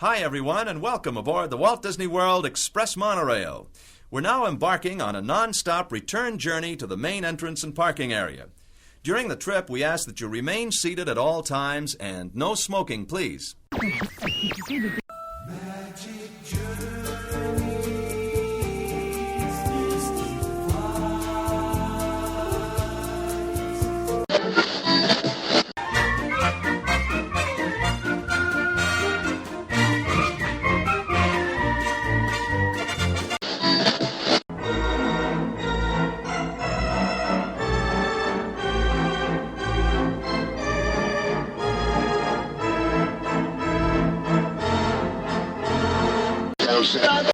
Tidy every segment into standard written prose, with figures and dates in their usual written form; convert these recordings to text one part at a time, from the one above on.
Hi, everyone, and welcome aboard the Walt Disney World Express Monorail. We're now embarking on a non-stop return journey to the main entrance and parking area. During the trip, we ask that you remain seated at all times and no smoking, please.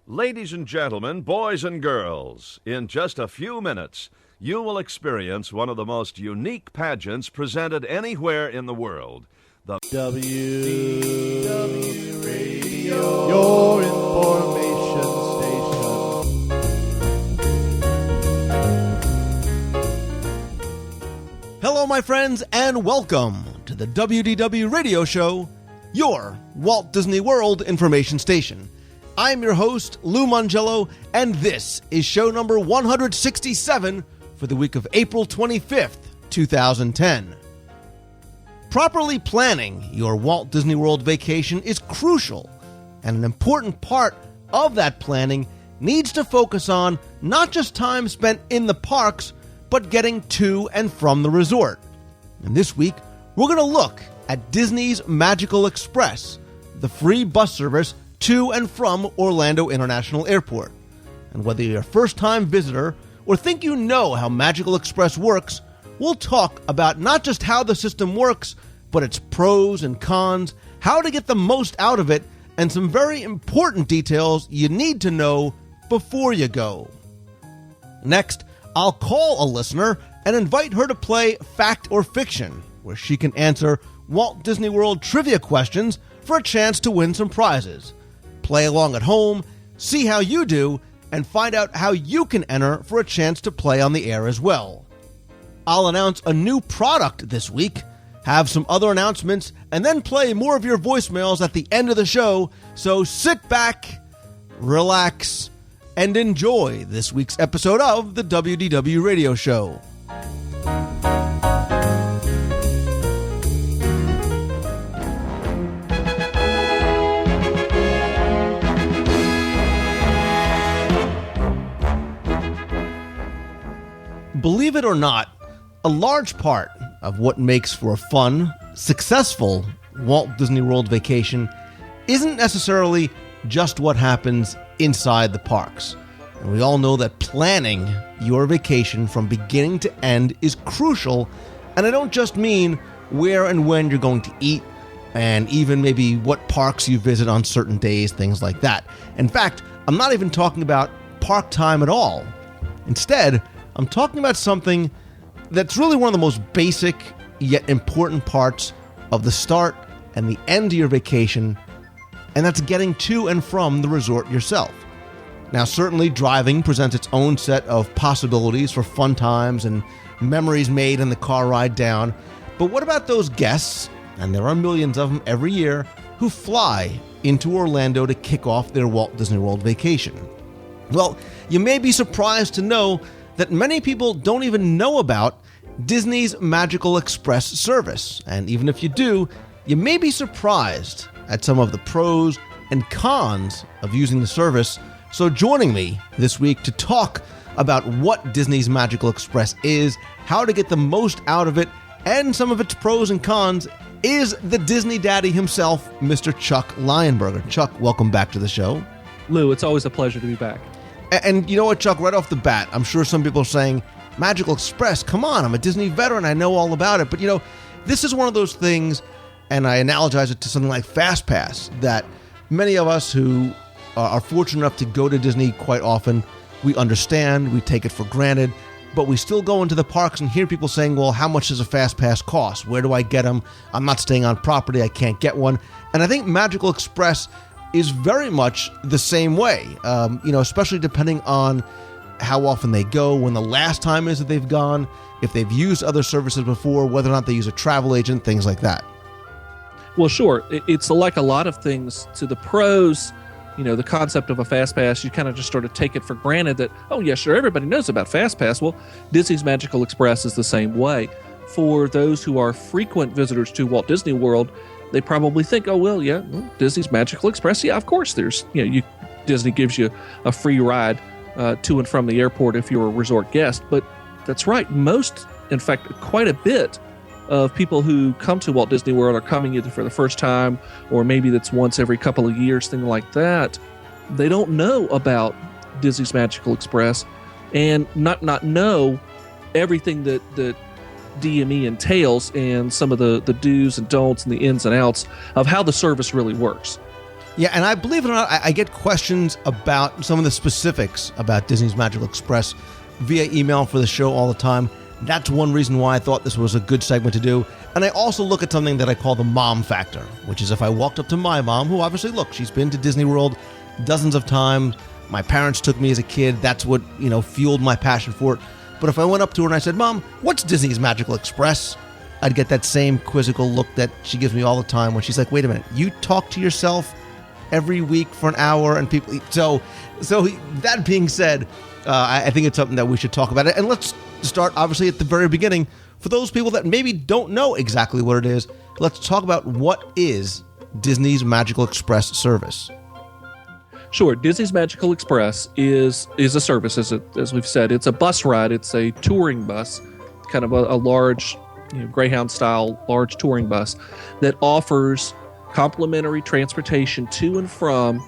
Ladies and gentlemen, boys and girls, in just a few minutes, you will experience one of the most unique pageants presented anywhere in the world. The WDW Radio, your information station. Hello, my friends, and welcome to the WDW Radio Show, your Walt Disney World information station. I'm your host, Lou Mongello, and this is show number 167 for the week of April 25th, 2010. Properly planning your Walt Disney World vacation is crucial, and an important part of that planning needs to focus on not just time spent in the parks, but getting to and from the resort. And this week, we're going to look at Disney's Magical Express, the free bus service to and from Orlando International Airport. And whether you're a first-time visitor or think you know how Magical Express works, we'll talk about not just how the system works, but its pros and cons, how to get the most out of it, and some very important details you need to know before you go. Next, I'll call a listener and invite her to play Fact or Fiction, where she can answer Walt Disney World trivia questions for a chance to win some prizes. Play along at home, see how you do, and find out how you can enter for a chance to play on the air as well. I'll announce a new product this week, have some other announcements, and then play more of your voicemails at the end of the show, so sit back, relax, and enjoy this week's episode of the WDW Radio Show. Believe it or not, a large part of what makes for a fun, successful Walt Disney World vacation isn't necessarily just what happens inside the parks. And we all know that planning your vacation from beginning to end is crucial, and I don't just mean where and when you're going to eat, and even maybe what parks you visit on certain days, things like that. In fact, I'm not even talking about park time at all. Instead, I'm talking about something that's really one of the most basic yet important parts of the start and the end of your vacation, and that's getting to and from the resort yourself. Now, certainly driving presents its own set of possibilities for fun times and memories made in the car ride down, but what about those guests, and there are millions of them every year, who fly into Orlando to kick off their Walt Disney World vacation? Well, you may be surprised to know that many people don't even know about Disney's Magical Express service. And even if you do, you may be surprised at some of the pros and cons of using the service. So joining me this week to talk about what Disney's Magical Express is, how to get the most out of it, and some of its pros and cons is the Disney daddy himself, Mr. Chuck Lionberger. Chuck, welcome back to the show. Lou, it's always a pleasure to be back. And you know what, Chuck, right off the bat, I'm sure some people are saying, Magical Express, come on, I'm a Disney veteran, I know all about it. But, you know, this is one of those things, and I analogize it to something like FastPass, that many of us who are fortunate enough to go to Disney quite often, we understand, we take it for granted, but we still go into the parks and hear people saying, well, how much does a FastPass cost? Where do I get them? I'm not staying on property, I can't get one. And I think Magical Express is very much the same way, especially depending on how often they go, when the last time is that they've gone, if they've used other services before, whether or not they use a travel agent, things like that. Well, sure. It's like a lot of things to the pros. The concept of a fast pass, you kind of just sort of take it for granted that, oh yeah, sure, everybody knows about fast pass. Well, Disney's Magical Express is the same way. For those who are frequent visitors to Walt Disney World, they probably think, oh well, yeah, Disney's Magical Express, yeah, of course. There's, Disney gives you a free ride to and from the airport if you're a resort guest. But that's right. Most, in fact, quite a bit of people who come to Walt Disney World are coming either for the first time or maybe that's once every couple of years, thing like that. They don't know about Disney's Magical Express and not know everything that DME entails and some of the do's and don'ts and the ins and outs of how the service really works. Yeah, and I believe it or not, I get questions about some of the specifics about Disney's Magical Express via email for the show all the time. That's one reason why I thought this was a good segment to do. And I also look at something that I call the mom factor, which is if I walked up to my mom, who obviously, look, she's been to Disney World dozens of times. My parents took me as a kid. That's what, fueled my passion for it. But if I went up to her and I said, Mom, what's Disney's Magical Express? I'd get that same quizzical look that she gives me all the time when she's like, wait a minute, you talk to yourself every week for an hour and people... So that being said, I think it's something that we should talk about. And let's start, obviously, at the very beginning. For those people that maybe don't know exactly what it is, let's talk about what is Disney's Magical Express service. Sure. Disney's Magical Express is a service, as we've said. It's a bus ride. It's a touring bus, kind of a large, Greyhound-style large touring bus that offers complimentary transportation to and from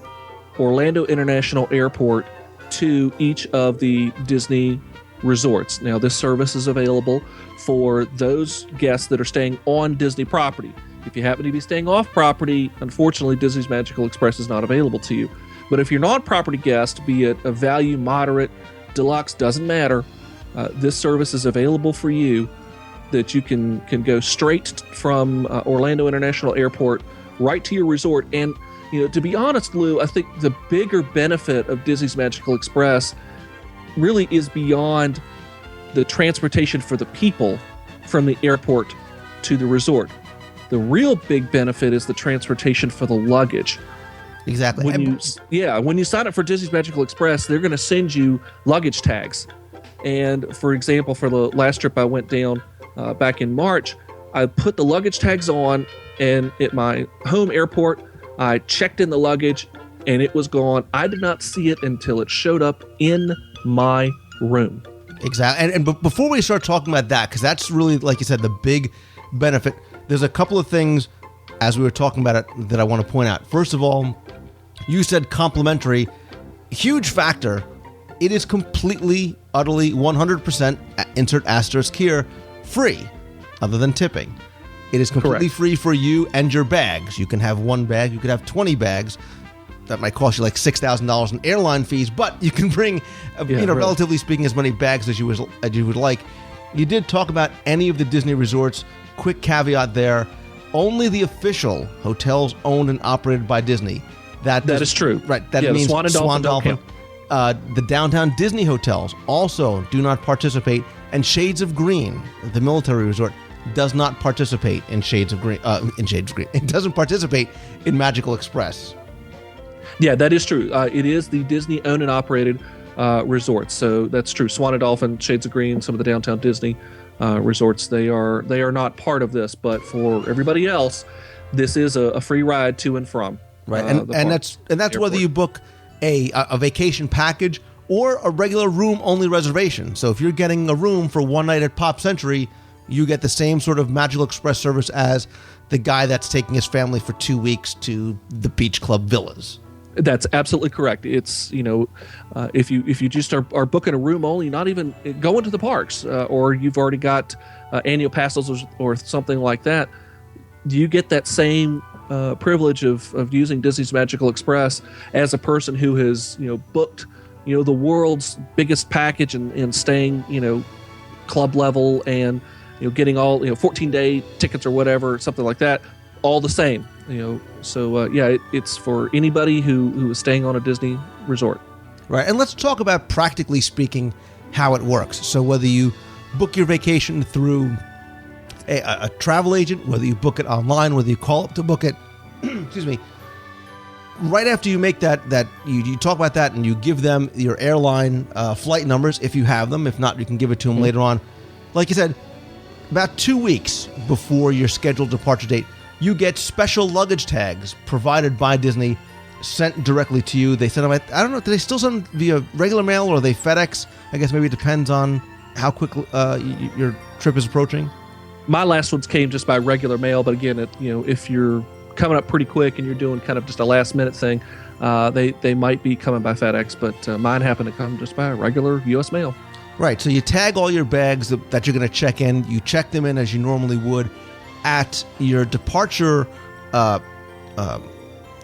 Orlando International Airport to each of the Disney resorts. Now, this service is available for those guests that are staying on Disney property. If you happen to be staying off property, unfortunately, Disney's Magical Express is not available to you. But if you're an on-property guest, be it a value, moderate, deluxe, doesn't matter, this service is available for you, that you can go straight from Orlando International Airport right to your resort. And, to be honest, Lou, I think the bigger benefit of Disney's Magical Express really is beyond the transportation for the people from the airport to the resort. The real big benefit is the transportation for the luggage. Exactly. When you sign up for Disney's Magical Express, they're going to send you luggage tags. And for example, for the last trip I went down back in March, I put the luggage tags on, and at my home airport, I checked in the luggage, and it was gone. I did not see it until it showed up in my room. Exactly. And before we start talking about that, because that's really, like you said, the big benefit, there's a couple of things as we were talking about it that I want to point out. First of all, you said complimentary. Huge factor. It is completely, utterly, 100%, insert asterisk here, free, other than tipping. It is completely Correct. Free for you and your bags. You can have one bag. You could have 20 bags. That might cost you like $6,000 in airline fees, but you can bring, relatively speaking, as many bags as you would like. You did talk about any of the Disney resorts. Quick caveat there. Only the official hotels owned and operated by Disney. That is true. Right. That means Swan and Dolphin. The downtown Disney hotels also do not participate, and Shades of Green, the military resort, does not participate in Shades of Green. It doesn't participate in Magical Express. Yeah, that is true. It is the Disney owned and operated resorts, so that's true. Swan and Dolphin, Shades of Green, some of the downtown Disney resorts, they are not part of this. But for everybody else, this is a free ride to and from. Right, and that's airport. Whether you book a vacation package or a regular room-only reservation. So if you're getting a room for one night at Pop Century, you get the same sort of Magical Express service as the guy that's taking his family for 2 weeks to the Beach Club Villas. That's absolutely correct. It's, if you just are booking a room only, not even going to the parks, or you've already got annual passes or something like that, you get that same privilege of using Disney's Magical Express as a person who has, booked, the world's biggest package and staying, club level and, getting all, 14-day tickets or whatever, something like that, all the same, So, it's for anybody who is staying on a Disney resort. Right. And let's talk about, practically speaking, how it works. So whether you book your vacation through a travel agent, whether you book it online, whether you call up to book it, excuse me, right after you make that you talk about that and you give them your airline flight numbers if you have them. If not, you can give it to them later on. Like you said, about 2 weeks before your scheduled departure date, you get special luggage tags provided by Disney, sent directly to you. They send them, I don't know, do they still send them via regular mail or are they FedEx? I guess maybe it depends on how quick your trip is approaching. My last ones came just by regular mail, but again, if you're coming up pretty quick and you're doing kind of just a last minute thing, they might be coming by FedEx, but mine happen to come just by regular U.S. mail. Right, so you tag all your bags that you're going to check in. You check them in as you normally would at your departure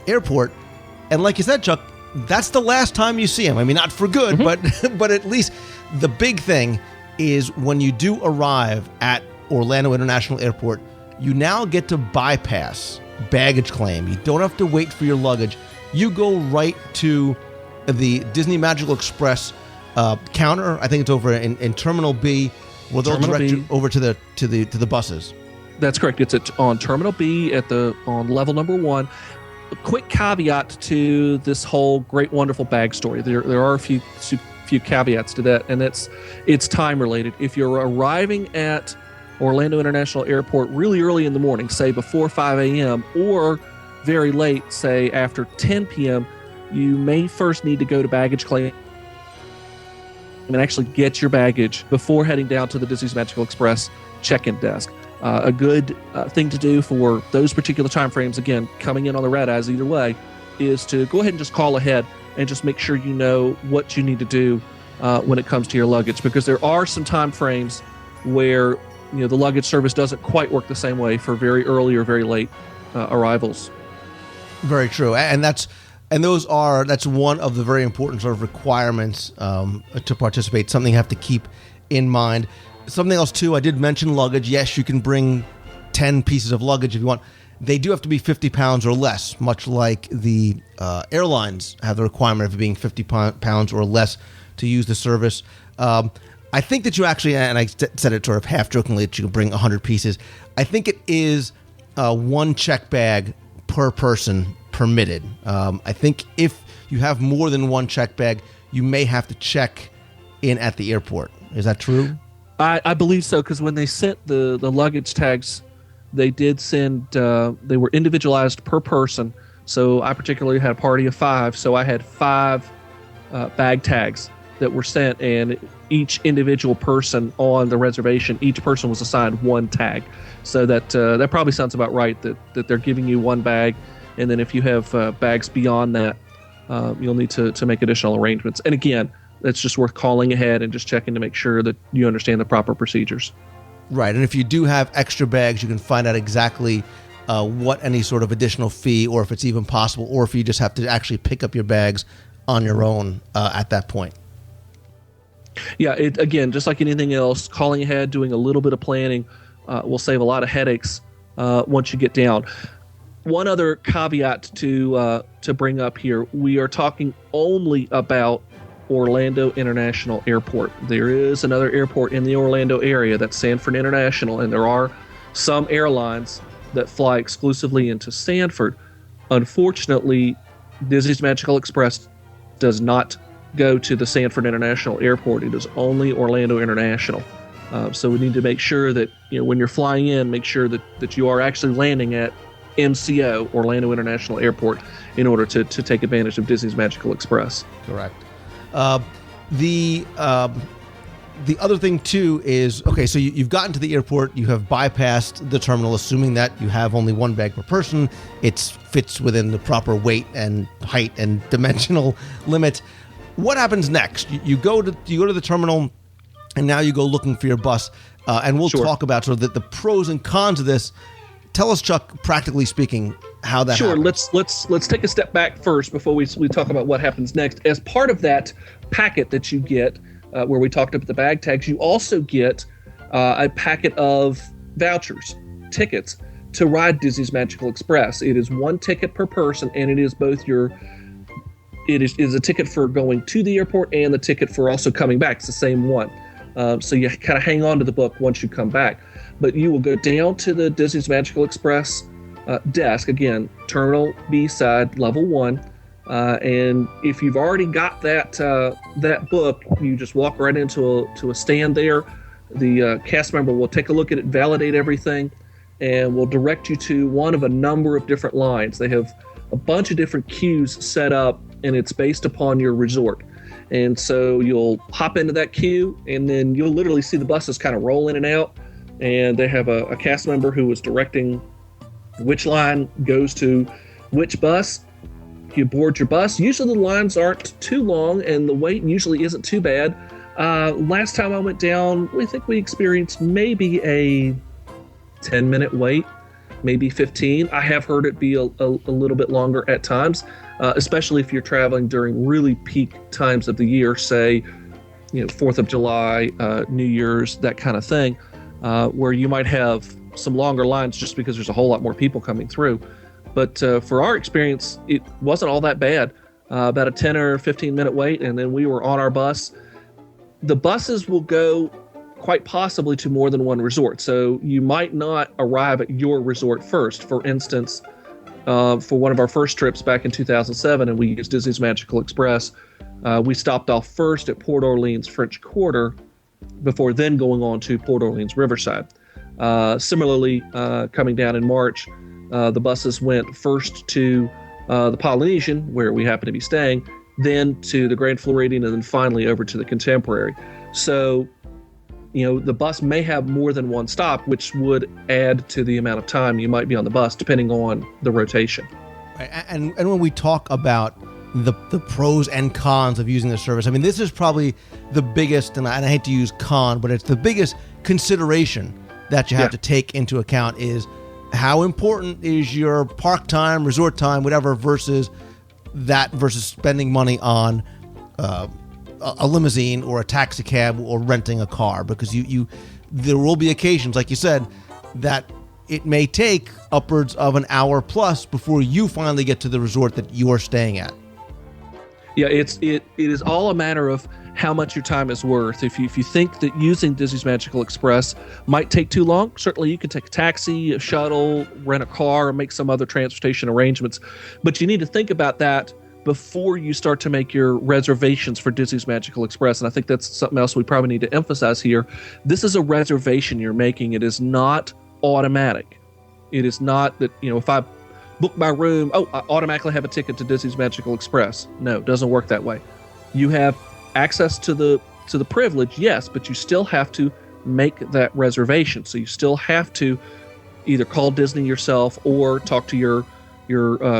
airport. And like you said, Chuck, that's the last time you see them. I mean, not for good, but at least the big thing is when you do arrive at Orlando International Airport, you now get to bypass baggage claim. You don't have to wait for your luggage. You go right to the Disney Magical Express counter. I think it's over in Terminal B, where they'll direct you over to the buses. That's correct. It's on Terminal B on level number 1. A quick caveat to this whole great, wonderful bag story. There are a few caveats to that, and it's time related. If you're arriving at Orlando International Airport really early in the morning, say before 5 a.m., or very late, say after 10 p.m., you may first need to go to baggage claim and actually get your baggage before heading down to the Disney's Magical Express check-in desk. A good thing to do for those particular time frames, again, coming in on the red eyes either way, is to go ahead and just call ahead and just make sure you know what you need to do when it comes to your luggage, because there are some time frames where the luggage service doesn't quite work the same way for very early or very late arrivals. Very true, and that's one of the very important sort of requirements to participate. Something you have to keep in mind. Something else too, I did mention luggage. Yes, you can bring 10 pieces of luggage if you want. They do have to be 50 pounds or less, much like the airlines have the requirement of it being 50 pounds or less to use the service. I think that you actually, and I said it sort of half-jokingly, that you can bring 100 pieces. I think it is one check bag per person permitted. I think if you have more than one check bag, you may have to check in at the airport. Is that true? I believe so, because when they sent the luggage tags, they did send, they were individualized per person. So I particularly had a party of 5, so I had 5 bag tags that were sent, and each individual person on the reservation, each person was assigned one tag. So that probably sounds about right, that they're giving you one bag, and then if you have bags beyond that, you'll need to make additional arrangements. And again, it's just worth calling ahead and just checking to make sure that you understand the proper procedures. Right, and if you do have extra bags, you can find out exactly what any sort of additional fee, or if it's even possible, or if you just have to actually pick up your bags on your own at that point. Yeah, again, just like anything else, calling ahead, doing a little bit of planning will save a lot of headaches once you get down. One other caveat to bring up here, we are talking only about Orlando International Airport. There is another airport in the Orlando area, that's Sanford International, and there are some airlines that fly exclusively into Sanford. Unfortunately, Disney's Magical Express does not go to the Sanford International Airport. It is only Orlando International. So we need to make sure that when you're flying in, make sure that you are actually landing at MCO, Orlando International Airport, in order to take advantage of Disney's Magical Express. Correct. The other thing too is, okay, so you've gotten to the airport, you have bypassed the terminal, assuming that you have only one bag per person. It fits within the proper weight and height and dimensional limit. What happens next? You go to the terminal, and now you go looking for your bus, and we'll talk about sort of the pros and cons of this. Tell us, Chuck, practically speaking, how that happens. Let's take a step back first before we talk about what happens next. As part of that packet that you get, where we talked about the bag tags, you also get a packet of vouchers, tickets to ride Disney's Magical Express. It is one ticket per person, and it is both it is a ticket for going to the airport and the ticket for also coming back. It's the same one. So you kind of hang on to the book once you come back. but you will go down to the Disney's Magical Express desk, again, Terminal B side, level 1. And if you've already got that book, you just walk right into a stand there. The cast member will take a look at it, validate everything, and will direct you to one of a number of different lines. They have a bunch of different queues set up, and it's based upon your resort. And so you'll hop into that queue, and then you'll literally see the buses kind of roll in and out. And they have a cast member who is directing which line goes to which bus. You board your bus. Usually the lines aren't too long, and the wait usually isn't too bad. Last time I went down, we think we experienced maybe a 10-minute wait, maybe 15. I have heard it be a little bit longer at times, especially if you're traveling during really peak times of the year, say, 4th of July, New Year's, that kind of thing, where you might have some longer lines just because there's a whole lot more people coming through. But for our experience, it wasn't all that bad. About a 10 or 15-minute wait, and then we were on our bus. The buses will go quite possibly to more than one resort, so you might not arrive at your resort first. For instance, for one of our first trips back in 2007, and we used Disney's Magical Express, we stopped off first at Port Orleans French Quarter before then going on to Port Orleans Riverside. Similarly, coming down in March, the buses went first to the Polynesian, where we happen to be staying, then to the Grand Floridian, and then finally over to the Contemporary. So, the bus may have more than one stop, which would add to the amount of time you might be on the bus, depending on the rotation. Right. And when we talk about the pros and cons of using the service, I mean, this is probably the biggest, and I hate to use con, but it's the biggest consideration that you have to take into account is how important is your park time, resort time, whatever, versus spending money on a limousine or a taxi cab or renting a car, because there will be occasions, like you said, that it may take upwards of an hour plus before you finally get to the resort that you're staying at. Yeah, it is all a matter of how much your time is worth. If you think that using Disney's Magical Express might take too long, certainly you can take a taxi, a shuttle, rent a car, or make some other transportation arrangements. But you need to think about that before you start to make your reservations for Disney's Magical Express. And I think that's something else we probably need to emphasize here. This is a reservation you're making. It is not automatic. It is not that, if I book my room, I automatically have a ticket to Disney's Magical Express. No, it doesn't work that way. You have access to the privilege, yes, but you still have to make that reservation. So you still have to either call Disney yourself or talk to your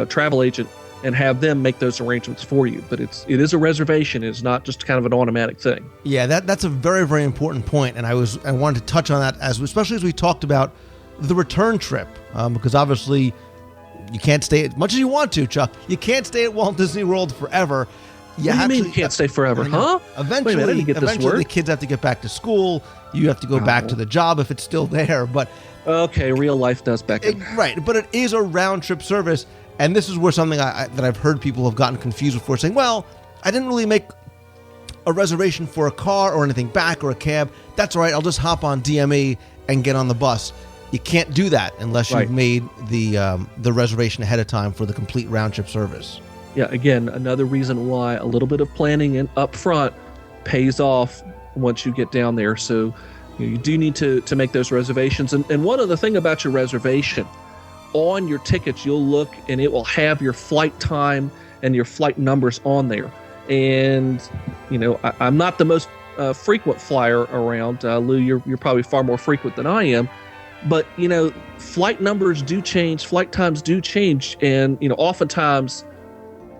travel agent and have them make those arrangements for you. But it is a reservation. It's not just kind of an automatic thing. Yeah, that's a very, very important point, and I wanted to touch on that especially as we talked about the return trip, because obviously you can't stay as much as you want to, Chuck. You can't stay at Walt Disney World forever. What do you mean you can't stay forever, huh? Eventually, Wait a minute, I didn't get this word. The kids have to get back to school. You have to go back to the job if it's still there. But okay, real life does beckon. Right, but it is a round trip service, and this is where something that I've heard people have gotten confused before, saying, "Well, I didn't really make a reservation for a car or anything back or a cab. That's all right. I'll just hop on DME and get on the bus." You can't do that unless you've made the reservation ahead of time for the complete round trip service. Yeah, again, another reason why a little bit of planning and up front pays off once you get down there. So you do need to make those reservations. And one other thing about your reservation, on your tickets, you'll look and it will have your flight time and your flight numbers on there. And, I'm not the most frequent flyer around. Lou, you're probably far more frequent than I am. But, flight numbers do change, flight times do change, and, oftentimes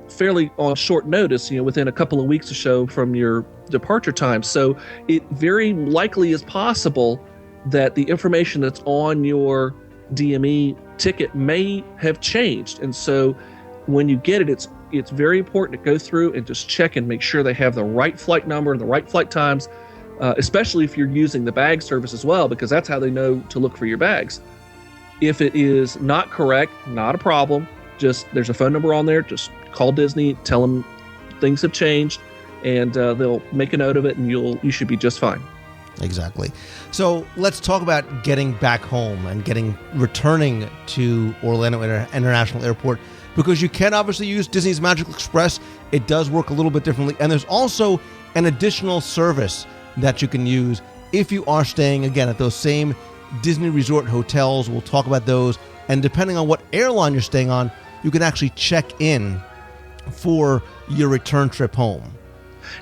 fairly on short notice, within a couple of weeks or so from your departure time. So it very likely is possible that the information that's on your DME ticket may have changed. And so when you get it, it's very important to go through and just check and make sure they have the right flight number and the right flight times, especially if you're using the bag service as well, because that's how they know to look for your bags. If it is not correct, not a problem. Just there's a phone number on there. Just call Disney, tell them things have changed, and they'll make a note of it, and you should be just fine. Exactly. So let's talk about getting back home and returning to Orlando International Airport, because you can obviously use Disney's Magical Express. It does work a little bit differently. And there's also an additional service that you can use if you are staying, again, at those same Disney Resort hotels. We'll talk about those. And depending on what airline you're staying on, you can actually check in for your return trip home.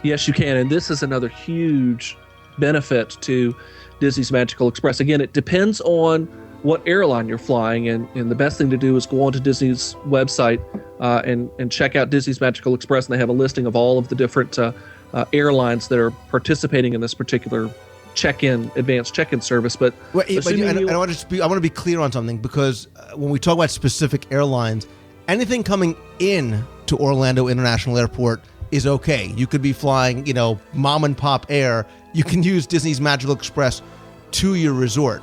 Yes, you can. And this is another huge benefit to Disney's Magical Express. Again, it depends on what airline you're flying, and the best thing to do is go onto Disney's website and check out Disney's Magical Express, and they have a listing of all of the different airlines that are participating in this particular advanced check-in service. But I want to be clear on something, because when we talk about specific airlines, anything coming in to Orlando International Airport is okay. You could be flying, mom and pop air. You can use Disney's Magical Express to your resort.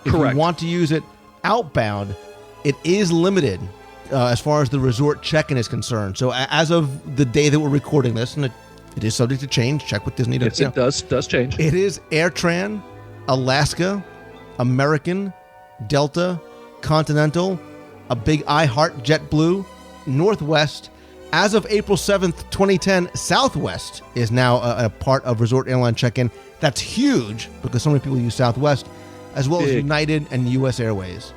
If Correct. you want to use it outbound, it is limited as far as the resort check-in is concerned. So as of the day that we're recording this, and it is subject to change, check with Disney. Yes, it does change. It is AirTran, Alaska, American, Delta, Continental, a big iHeart, JetBlue, Northwest. As of April 7th, 2010, Southwest is now a part of Resort Airline Check-In. That's huge, because so many people use Southwest, as well as United and U.S. Airways.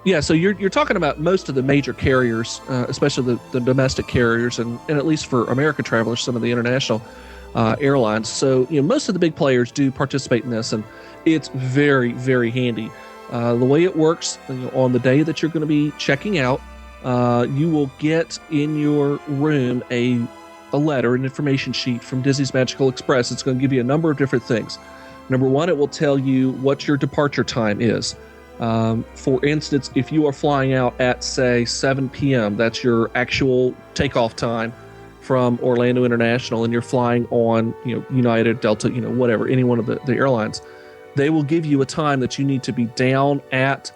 Yeah, so you're talking about most of the major carriers, especially the domestic carriers, and at least for American travelers, some of the international airlines. So most of the big players do participate in this, and it's very, very handy. The way it works, on the day that you're going to be checking out, you will get in your room a letter, an information sheet from Disney's Magical Express. It's going to give you a number of different things. Number one, it will tell you what your departure time is. For instance, if you are flying out at, say, 7 p.m., that's your actual takeoff time from Orlando International, and you're flying on, United, Delta, whatever, any one of the airlines, they will give you a time that you need to be down at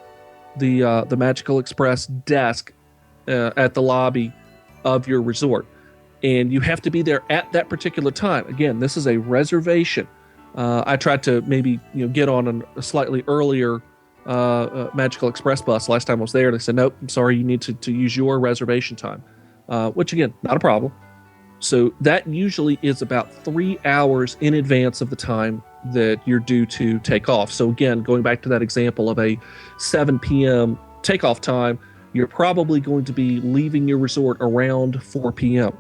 the Magical Express desk at the lobby of your resort. And you have to be there at that particular time. Again, this is a reservation. I tried to maybe get on a slightly earlier Magical Express bus last time I was there. They said, nope, I'm sorry, you need to use your reservation time, which again, not a problem. So that usually is about 3 hours in advance of the time that you're due to take off. So again, going back to that example of a 7 p.m. takeoff time, you're probably going to be leaving your resort around 4 p.m.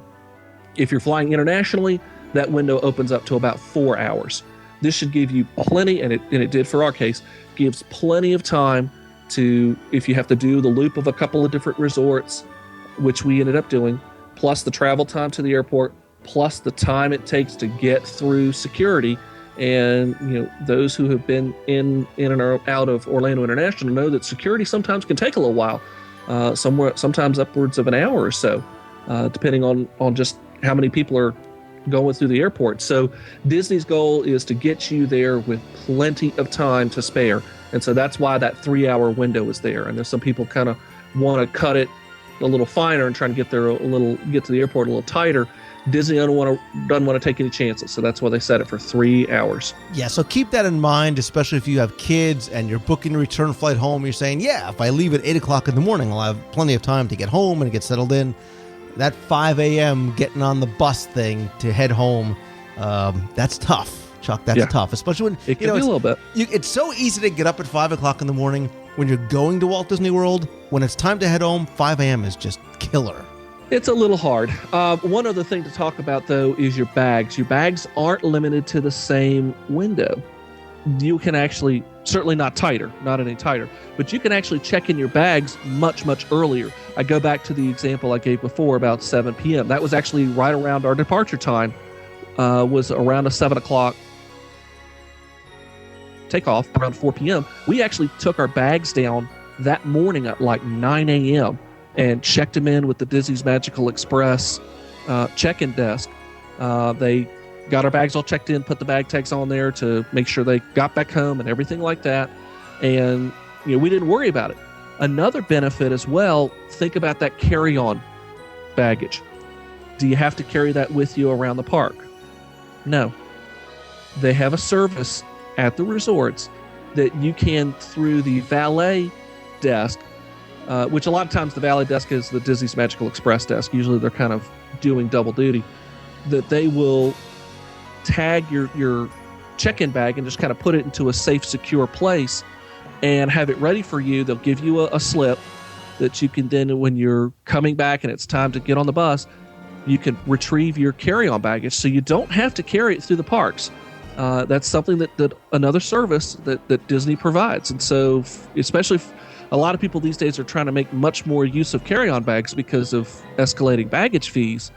If you're flying internationally, that window opens up to about 4 hours. This should give you plenty, and it did for our case, gives plenty of time to, if you have to do the loop of a couple of different resorts, which we ended up doing, plus the travel time to the airport, plus the time it takes to get through security. And those who have been in and out of Orlando International know that security sometimes can take a little while, sometimes upwards of an hour or so, depending on just how many people are going through the airport. So Disney's goal is to get you there with plenty of time to spare. And so that's why that 3 hour window is there. And there's some people kind of want to cut it a little finer and try to get there get to the airport a little tighter. Disney doesn't want to take any chances. So that's why they set it for 3 hours. Yeah. So keep that in mind, especially if you have kids and you're booking a return flight home. You're saying, yeah, if I leave at 8 o'clock in the morning, I'll have plenty of time to get home and get settled in. That 5 a.m. getting on the bus thing to head home, that's tough, Chuck. That's tough, especially when it can be a little bit. It's so easy to get up at 5 o'clock in the morning when you're going to Walt Disney World. When it's time to head home, 5 a.m. is just killer. It's a little hard. One other thing to talk about, though, is your bags. Your bags aren't limited to the same window. You can actually, certainly not any tighter, but you can actually check in your bags much, much earlier. I go back to the example I gave before about 7 p.m. That was actually right around our departure time, was around a 7 o'clock takeoff, around 4 p.m. We actually took our bags down that morning at like 9 a.m. and checked them in with the Disney's Magical Express check-in desk. They got our bags all checked in, put the bag tags on there to make sure they got back home and everything like that. And we didn't worry about it. Another benefit as well, think about that carry-on baggage. Do you have to carry that with you around the park? No. they have a service at the resorts that you can, through the valet desk, which a lot of times the valet desk is the Disney's Magical Express desk. Usually they're kind of doing double duty, that they will tag your check-in bag and just kind of put it into a safe, secure place and have it ready for you. They'll give you a slip that you can then, when you're coming back and it's time to get on the bus, you can retrieve your carry-on baggage so you don't have to carry it through the parks. That's something that another service that Disney provides. And so, especially a lot of people these days are trying to make much more use of carry-on bags because of escalating baggage fees.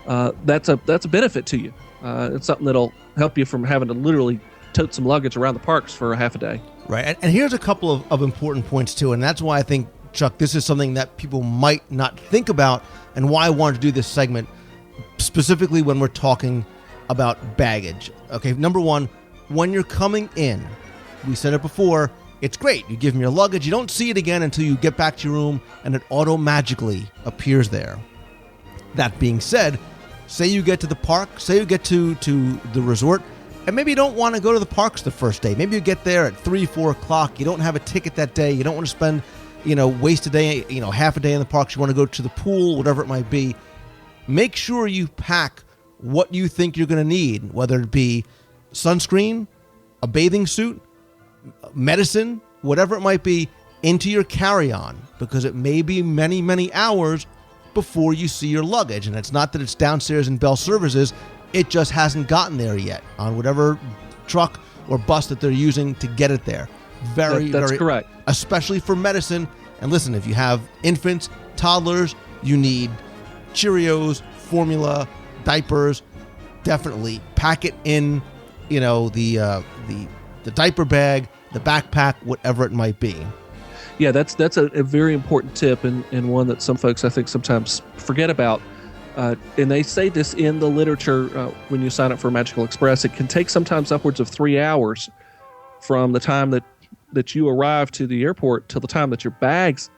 That's a benefit to you. It's something that'll help you from having to literally tote some luggage around the parks for a half a day. Right. And here's a couple of important points, too. And that's why I think, Chuck, this is something that people might not think about, and why I wanted to do this segment specifically when we're talking about baggage. Okay, number one, when you're coming in, we said it before, it's great. You give them your luggage. You don't see it again until you get back to your room, and it auto-magically appears there. That being said, say you get to the park, say you get to the resort, and maybe you don't want to go to the parks the first day. Maybe you get there at 3, 4 o'clock. You don't have a ticket that day. You don't want to spend, waste a day, half a day in the parks. You want to go to the pool, whatever it might be. Make sure you pack what you think you're going to need, whether it be sunscreen, a bathing suit, medicine, whatever it might be, into your carry-on, because it may be many, many hours before you see your luggage. And it's not that it's downstairs in Bell Services, it just hasn't gotten there yet on whatever truck or bus that they're using to get it there. That's correct. Especially for medicine. And listen, if you have infants, toddlers, you need Cheerios, formula, diapers. Definitely pack it in, the diaper bag, the backpack, whatever it might be. Yeah, that's a very important tip, and one that some folks, I think, sometimes forget about. And they say this in the literature when you sign up for Magical Express. It can take sometimes upwards of 3 hours from the time that you arrive to the airport till the time that your bags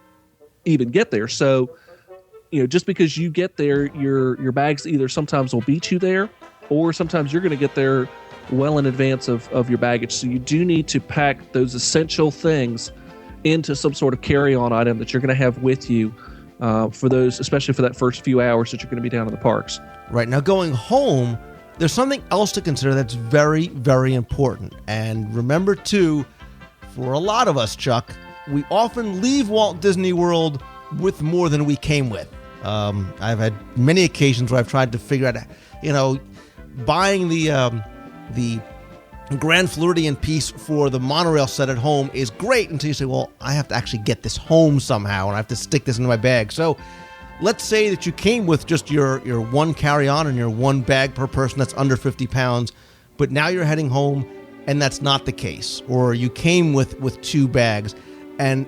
even get there. So, just because you get there, your bags either sometimes will beat you there, or sometimes you're going to get there well in advance of your baggage. So you do need to pack those essential things into some sort of carry-on item that you're going to have with you for those, especially for that first few hours that you're going to be down in the parks. Right. Now, going home, there's something else to consider that's very, very important. And remember, too, for a lot of us, Chuck, we often leave Walt Disney World with more than we came with. I've had many occasions where I've tried to figure out, buying the Grand Floridian piece for the monorail set at home is great until you say, well, I have to actually get this home somehow, and I have to stick this into my bag. So let's say that you came with just your one carry-on and your one bag per person that's under 50 pounds, but now you're heading home and that's not the case. Or you came with 2 bags. And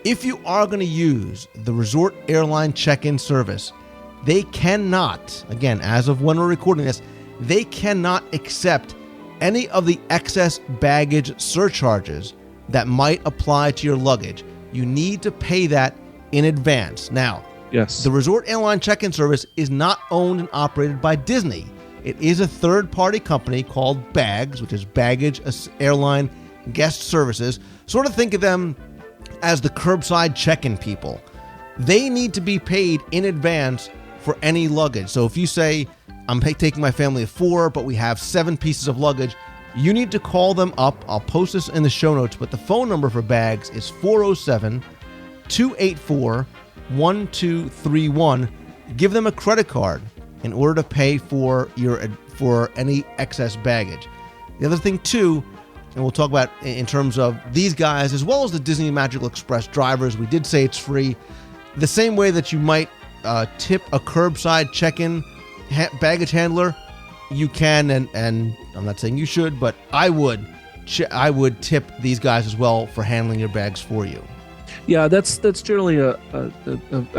if you are going to use the resort airline check-in service, they cannot, again, as of when we're recording this, they cannot accept any of the excess baggage surcharges that might apply to your luggage. You need to pay that in advance. Now, yes, the resort airline check-in service is not owned and operated by Disney. It is a third-party company called Bags, which is Baggage Airline Guest Services. Sort of think of them as the curbside check-in people. They need to be paid in advance for any luggage. So if you say, I'm taking my family of 4, but we have 7 pieces of luggage, you need to call them up. I'll post this in the show notes, but the phone number for Bags is 407-284-1231. Give them a credit card in order to pay for any excess baggage. The other thing, too, and we'll talk about in terms of these guys, as well as the Disney Magical Express drivers, we did say it's free. The same way that you might tip a curbside check-in baggage handler, you can, and I'm not saying you should, but I would tip these guys as well for handling your bags for you. Yeah, that's generally a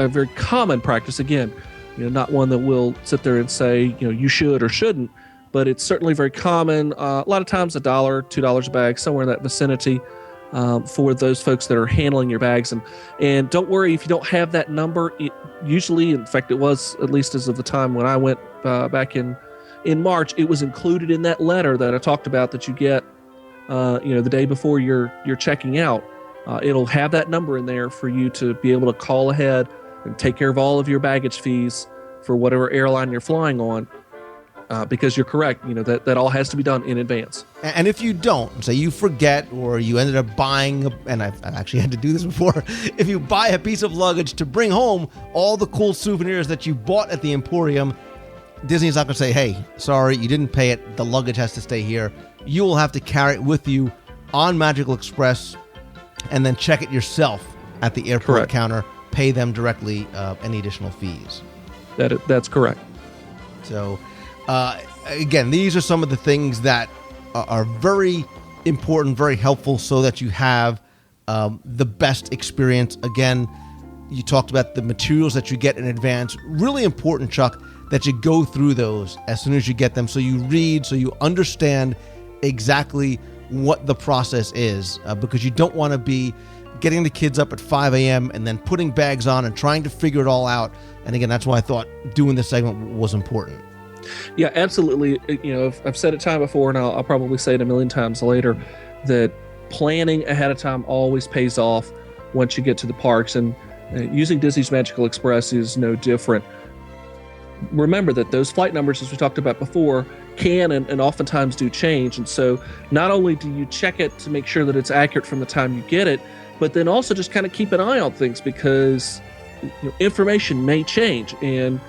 very common practice. Again, not one that we'll sit there and say you should or shouldn't, but it's certainly very common. A lot of times $1, $2 a bag, somewhere in that vicinity, for those folks that are handling your bags. And don't worry if you don't have that number. Usually, in fact, it was, at least as of the time when I went back in in March, it was included in that letter that I talked about that you get, the day before you're checking out. It'll have that number in there for you to be able to call ahead and take care of all of your baggage fees for whatever airline you're flying on. Because you're correct, that all has to be done in advance. And if you don't, say you forget or you ended up buying, and I've actually had to do this before, if you buy a piece of luggage to bring home all the cool souvenirs that you bought at the Emporium, Disney's not going to say, hey, sorry, you didn't pay it, the luggage has to stay here. You will have to carry it with you on Magical Express and then check it yourself at the airport Correct. counter, pay them directly any additional fees. That's correct. So, again, these are some of the things that are very important, very helpful so that you have the best experience. Again, you talked about the materials that you get in advance. Really important, Chuck, that you go through those as soon as you get them so you read, so you understand exactly what the process is, because you don't want to be getting the kids up at 5 a.m. and then putting bags on and trying to figure it all out. And again, that's why I thought doing this segment was important. Yeah, absolutely. I've said it time before, and I'll probably say it a million times later, that planning ahead of time always pays off once you get to the parks. And using Disney's Magical Express is no different. Remember that those flight numbers, as we talked about before, can and oftentimes do change. And so not only do you check it to make sure that it's accurate from the time you get it, but then also just kind of keep an eye on things because information may change. And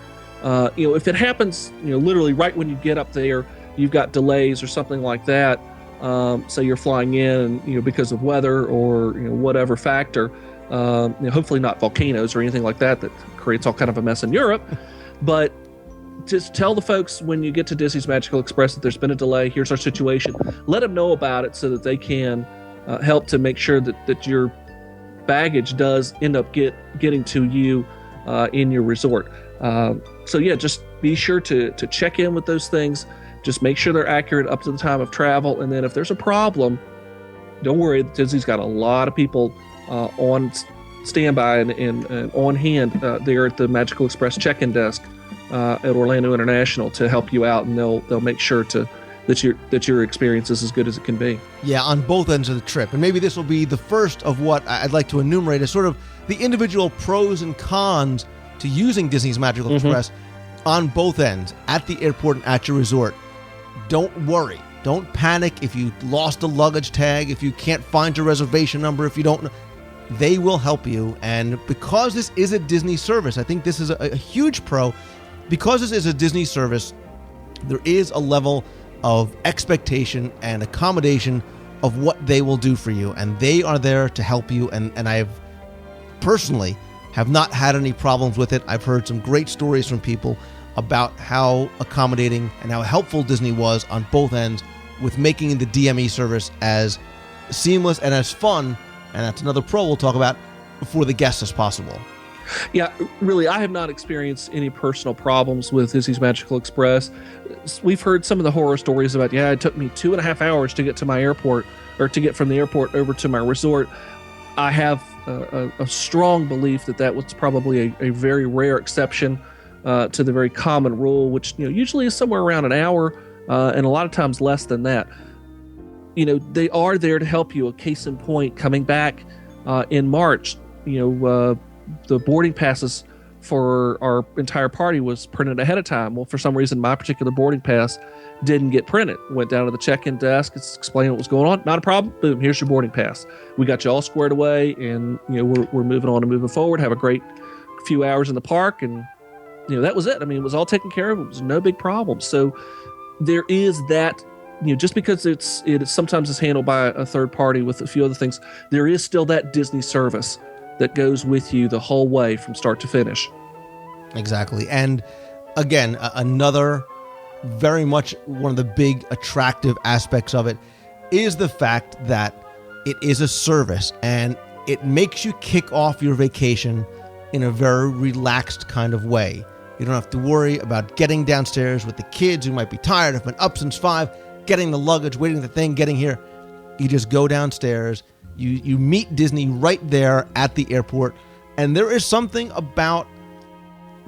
if it happens, literally right when you get up there, you've got delays or something like that. Say you're flying in, because of weather or whatever factor. Hopefully not volcanoes or anything like that creates all kind of a mess in Europe. But just tell the folks when you get to Disney's Magical Express that there's been a delay. Here's our situation. Let them know about it so that they can help to make sure that your baggage does end up getting to you in your resort. So yeah, just be sure to check in with those things. Just make sure they're accurate up to the time of travel. And then if there's a problem, don't worry. Disney's got a lot of people on standby and on hand there at the Magical Express check-in desk at Orlando International to help you out, and they'll make sure that your experience is as good as it can be. Yeah, on both ends of the trip. And maybe this will be the first of what I'd like to enumerate as sort of the individual pros and cons to using Disney's Magical Express on both ends, at the airport and at your resort. Don't worry. Don't panic if you lost a luggage tag, if you can't find your reservation number, if you don't know. They will help you. And because this is a Disney service, I think this is a huge pro. Because this is a Disney service, there is a level of expectation and accommodation of what they will do for you. And they are there to help you. And I've personally have not had any problems with it. I've heard some great stories from people about how accommodating and how helpful Disney was on both ends with making the DME service as seamless and as fun, and that's another pro we'll talk about, for the guests as possible. Yeah, really, I have not experienced any personal problems with Disney's Magical Express. We've heard some of the horror stories about, it took me 2.5 hours to get to my airport, or to get from the airport over to my resort. I have a strong belief that was probably a very rare exception to the very common rule, which usually is somewhere around an hour, and a lot of times less than that. They are there to help you. A case in point, coming back in March, the boarding passes for our entire party was printed ahead of time. Well, for some reason, my particular boarding pass didn't get printed. Went down to the check-in desk, explained what was going on. Not a problem. Boom, here's your boarding pass. We got you all squared away, and we're moving on and moving forward. Have a great few hours in the park, and that was it. I mean, it was all taken care of. It was no big problem. So there is that. Just because it sometimes is handled by a third party with a few other things, there is still that Disney service that goes with you the whole way from start to finish. Exactly. And again, another very much one of the big attractive aspects of it is the fact that it is a service, and it makes you kick off your vacation in a very relaxed kind of way. You don't have to worry about getting downstairs with the kids who might be tired, have been up since 5, getting the luggage, waiting the thing, getting here. You just go downstairs. You meet Disney right there at the airport. And there is something about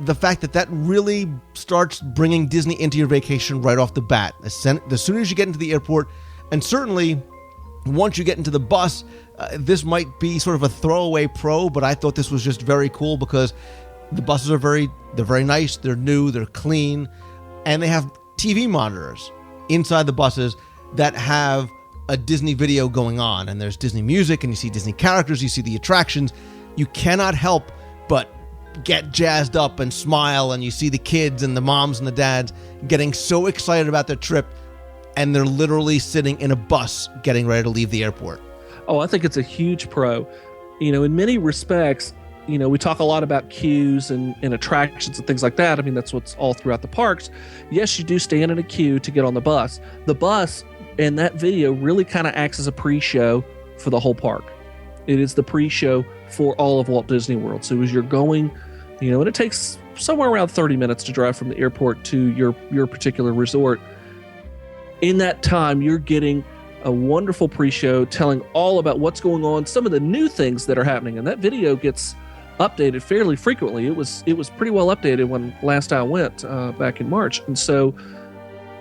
the fact that really starts bringing Disney into your vacation right off the bat. As soon as you get into the airport, and certainly once you get into the bus, this might be sort of a throwaway pro, but I thought this was just very cool because the buses are very nice, they're new, they're clean, and they have TV monitors inside the buses that have a Disney video going on, and there's Disney music, and you see Disney characters, you see the attractions. You cannot help but get jazzed up and smile, and you see the kids and the moms and the dads getting so excited about their trip, and they're literally sitting in a bus getting ready to leave the airport. Oh, I think it's a huge pro. In many respects, we talk a lot about queues and attractions and things like that. I mean, that's what's all throughout the parks. Yes, you do stand in a queue to get on the bus. The bus and that video really kind of acts as a pre-show for the whole park. It is the pre-show for all of Walt Disney World. So as you're going, and it takes somewhere around 30 minutes to drive from the airport to your particular resort. In that time, you're getting a wonderful pre-show telling all about what's going on, some of the new things that are happening. And that video gets updated fairly frequently. It was pretty well updated when last I went back in March. And so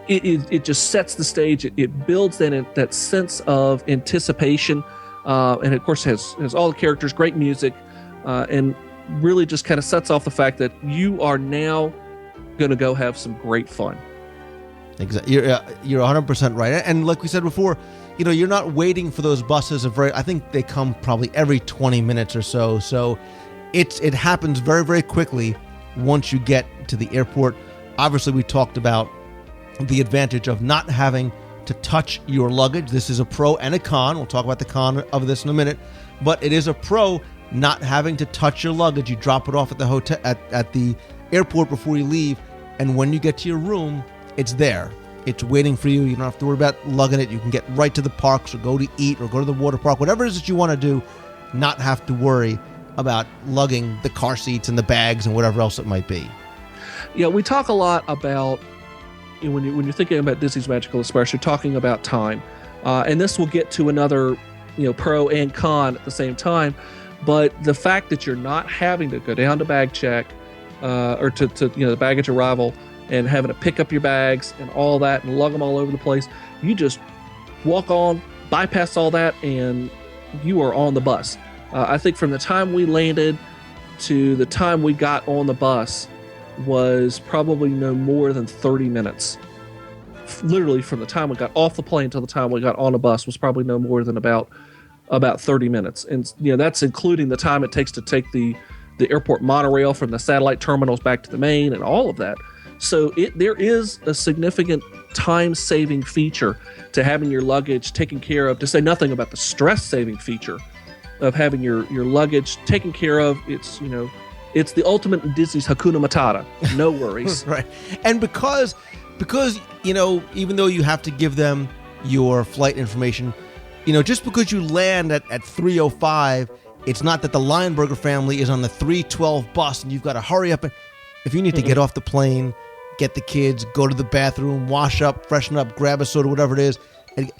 it just sets the stage. It builds that sense of anticipation, and of course has all the characters, great music, and really just kind of sets off the fact that you are now going to go have some great fun. Exactly, you're 100% right. And like we said before, you're not waiting for those buses. I think they come probably every 20 minutes or so. So it happens very, very quickly once you get to the airport. Obviously, we talked about the advantage of not having to touch your luggage. This is a pro and a con. We'll talk about the con of this in a minute, but it is a pro not having to touch your luggage. You drop it off at the hotel at the airport before you leave, and when you get to your room, it's there. It's waiting for you. You don't have to worry about lugging it. You can get right to the parks or go to eat or go to the water park, whatever it is that you want to do, not have to worry about lugging the car seats and the bags and whatever else it might be. Yeah, we talk a lot about, when you're thinking about Disney's Magical Express, you're talking about time. And this will get to another, pro and con at the same time. But the fact that you're not having to go down to bag check or to the baggage arrival and having to pick up your bags and all that and lug them all over the place, you just walk on, bypass all that, and you are on the bus. I think from the time we landed to the time we got on the bus was probably no more than 30 minutes. Literally from the time we got off the plane till the time we got on the bus was probably no more than about 30 minutes. And that's including the time it takes to take the airport monorail from the satellite terminals back to the main and all of that. So there is a significant time-saving feature to having your luggage taken care of, to say nothing about the stress-saving feature of having your luggage taken care of. It's the ultimate in Disney's Hakuna Matata. No worries. Right. And because even though you have to give them your flight information, just because you land at 3:05, it's not that the Lionberger family is on the 3:12 bus and you've got to hurry up. If you need to get off the plane, get the kids, go to the bathroom, wash up, freshen up, grab a soda, whatever it is, and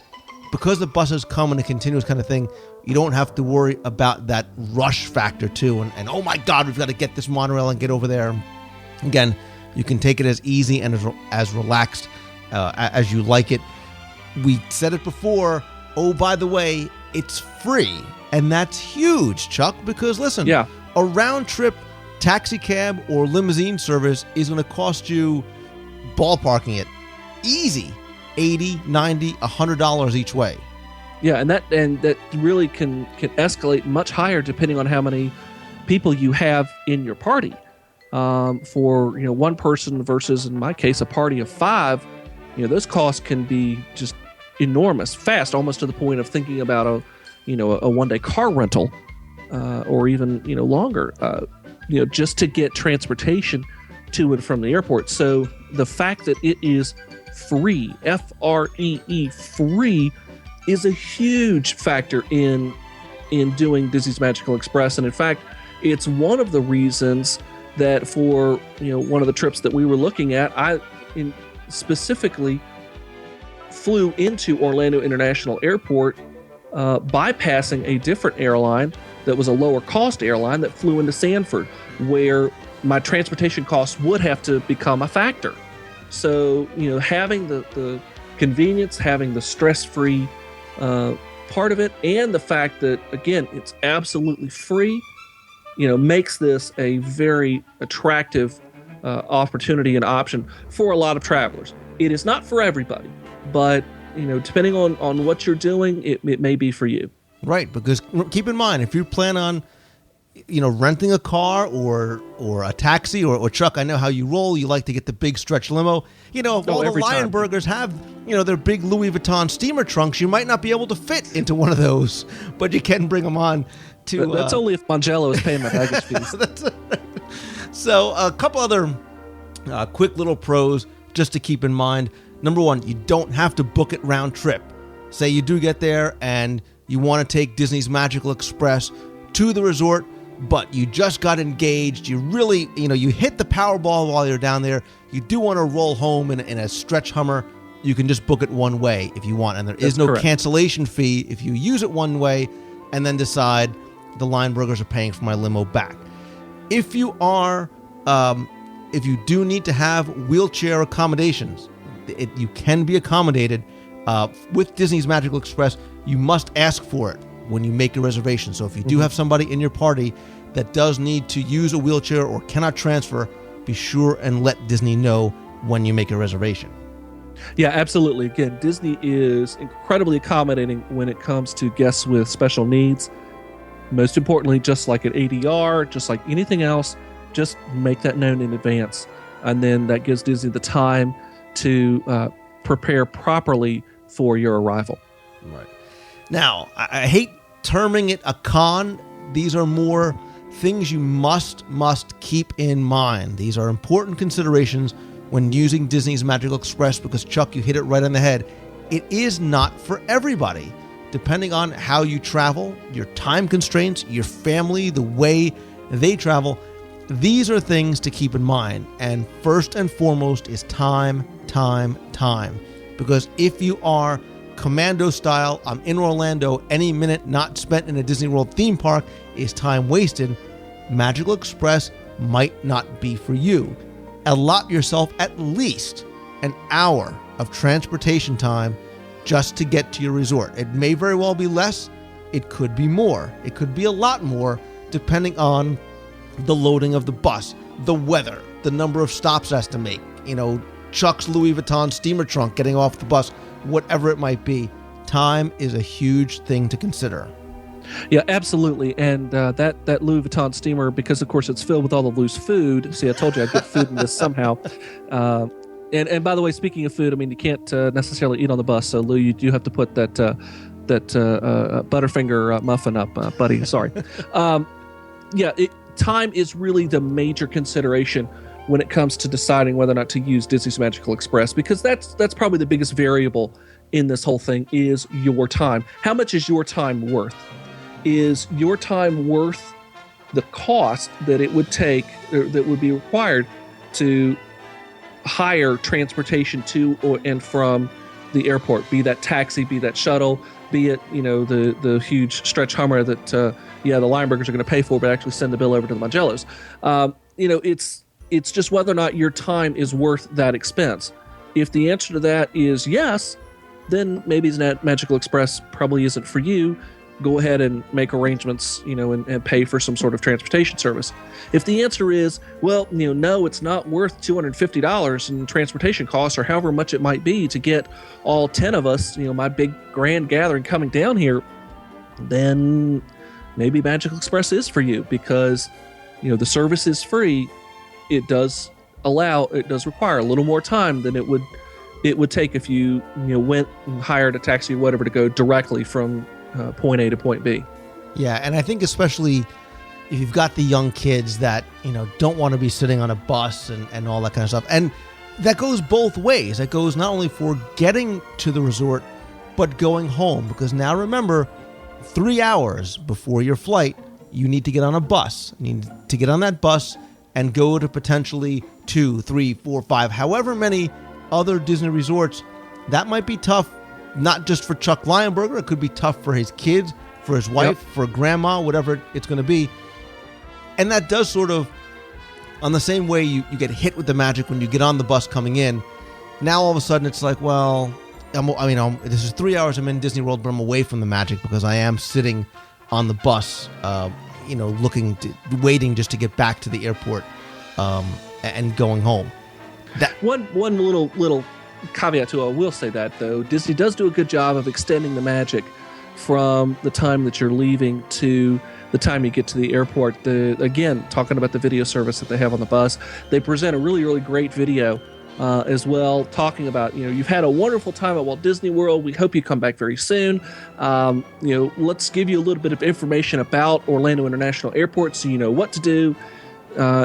because the buses come in a continuous kind of thing, you don't have to worry about that rush factor too. And oh my God, we've got to get this monorail and get over there. Again, you can take it as easy and as relaxed as you like it. We said it before. Oh, by the way, it's free. And that's huge, Chuck, because listen, a round trip taxi cab or limousine service is going to cost you, ballparking it, easy, $80, $90, $100 each way. Yeah, and that really can escalate much higher depending on how many people you have in your party. For one person versus, in my case, a party of 5, those costs can be just enormous, fast, almost to the point of thinking about a one-day car rental, or even longer. Just to get transportation to and from the airport. So the fact that it is free, F-R-E-E, free, is a huge factor in doing Disney's Magical Express. And in fact, it's one of the reasons that for one of the trips that we were looking at, I specifically flew into Orlando International Airport, bypassing a different airline that was a lower cost airline that flew into Sanford, where my transportation costs would have to become a factor. So, having the convenience, having the stress-free part of it, and the fact that, again, it's absolutely free, makes this a very attractive opportunity and option for a lot of travelers. It is not for everybody, but, depending on what you're doing, it may be for you. Right, because keep in mind, if you plan on renting a car or a taxi or truck, I know how you roll. You like to get the big stretch limo. If all the Lionburgers have, their big Louis Vuitton steamer trunks, you might not be able to fit into one of those, but you can bring them on to... But that's only if Mangello is paying my baggage fees. So a couple other quick little pros just to keep in mind. Number one, you don't have to book it round trip. Say you do get there and you want to take Disney's Magical Express to the resort, but you just got engaged. You really, you hit the Powerball while you're down there. You do want to roll home in a stretch Hummer. You can just book it one way if you want, and there is no cancellation fee if you use it one way and then decide the Lionburgers are paying for my limo back. If you are, if you do need to have wheelchair accommodations, you can be accommodated with Disney's Magical Express. You must ask for it when you make a reservation. So if you do have somebody in your party that does need to use a wheelchair or cannot transfer, be sure and let Disney know when you make a reservation. Yeah, absolutely. Again, Disney is incredibly accommodating when it comes to guests with special needs. Most importantly, just like at ADR, just like anything else, just make that known in advance. And then that gives Disney the time to prepare properly for your arrival. Right. Now, I hate terming it a con. These are more things you must keep in mind. These are important considerations when using Disney's Magical Express because, Chuck, you hit it right on the head. It is not for everybody. Depending on how you travel, your time constraints, your family, the way they travel, these are things to keep in mind. And first and foremost is time. Because if you are commando style, I'm in Orlando, any minute not spent in a Disney World theme park is time wasted, Magical Express might not be for you. Allot yourself at least an hour of transportation time just to get to your resort. It may very well be less, it could be more, it could be a lot more, depending on the loading of the bus, the weather, the number of stops it has to make, Chuck's Louis Vuitton steamer trunk getting off the bus, whatever it might be. Time is a huge thing to consider. Yeah, absolutely. And that Louis Vuitton steamer, because of course it's filled with all the loose food. See, I told you I'd get food in this somehow. And by the way, speaking of food, I mean, you can't necessarily eat on the bus. So Lou, you do have to put that Butterfinger muffin up, buddy. Sorry. Time is really the major consideration when it comes to deciding whether or not to use Disney's Magical Express, because that's probably the biggest variable in this whole thing is your time. How much is your time worth? Is your time worth the cost that it would take, or that would be required to hire transportation to and from the airport, be that taxi, be that shuttle, be it, the huge stretch Hummer that, the Lionburgers are going to pay for, but actually send the bill over to the Mangellos. It's just whether or not your time is worth that expense. If the answer to that is yes, then maybe Magical Express probably isn't for you. Go ahead and make arrangements, and pay for some sort of transportation service. If the answer is, well, no, it's not worth $250 in transportation costs or however much it might be to get all 10 of us, my big grand gathering coming down here, then maybe Magical Express is for you because, the service is free. It does require a little more time than it would take if you went and hired a taxi or whatever to go directly from point A to point B. Yeah, and I think especially if you've got the young kids that don't want to be sitting on a bus and all that kind of stuff, and that goes both ways. That goes not only for getting to the resort, but going home. Because now remember, 3 hours before your flight, you need to get on a bus. You need to get on that bus and go to potentially 2, 3, 4, 5, however many other Disney resorts. That might be tough, not just for Chuck Lionburger. It could be tough for his kids, for his wife, for grandma, whatever it's going to be. And that does sort of on the same way you get hit with the magic when you get on the bus coming in. Now all of a sudden it's like, well, this is 3 hours I'm in Disney World, but I'm away from the magic because I am sitting on the bus, waiting just to get back to the airport and going home. One little caveat to it, I will say that, though, Disney does do a good job of extending the magic from the time that you're leaving to the time you get to the airport. Again, talking about the video service that they have on the bus, they present a really, really great video as well, talking about, you've had a wonderful time at Walt Disney World. We hope you come back very soon. Let's give you a little bit of information about Orlando International Airport so you know what to do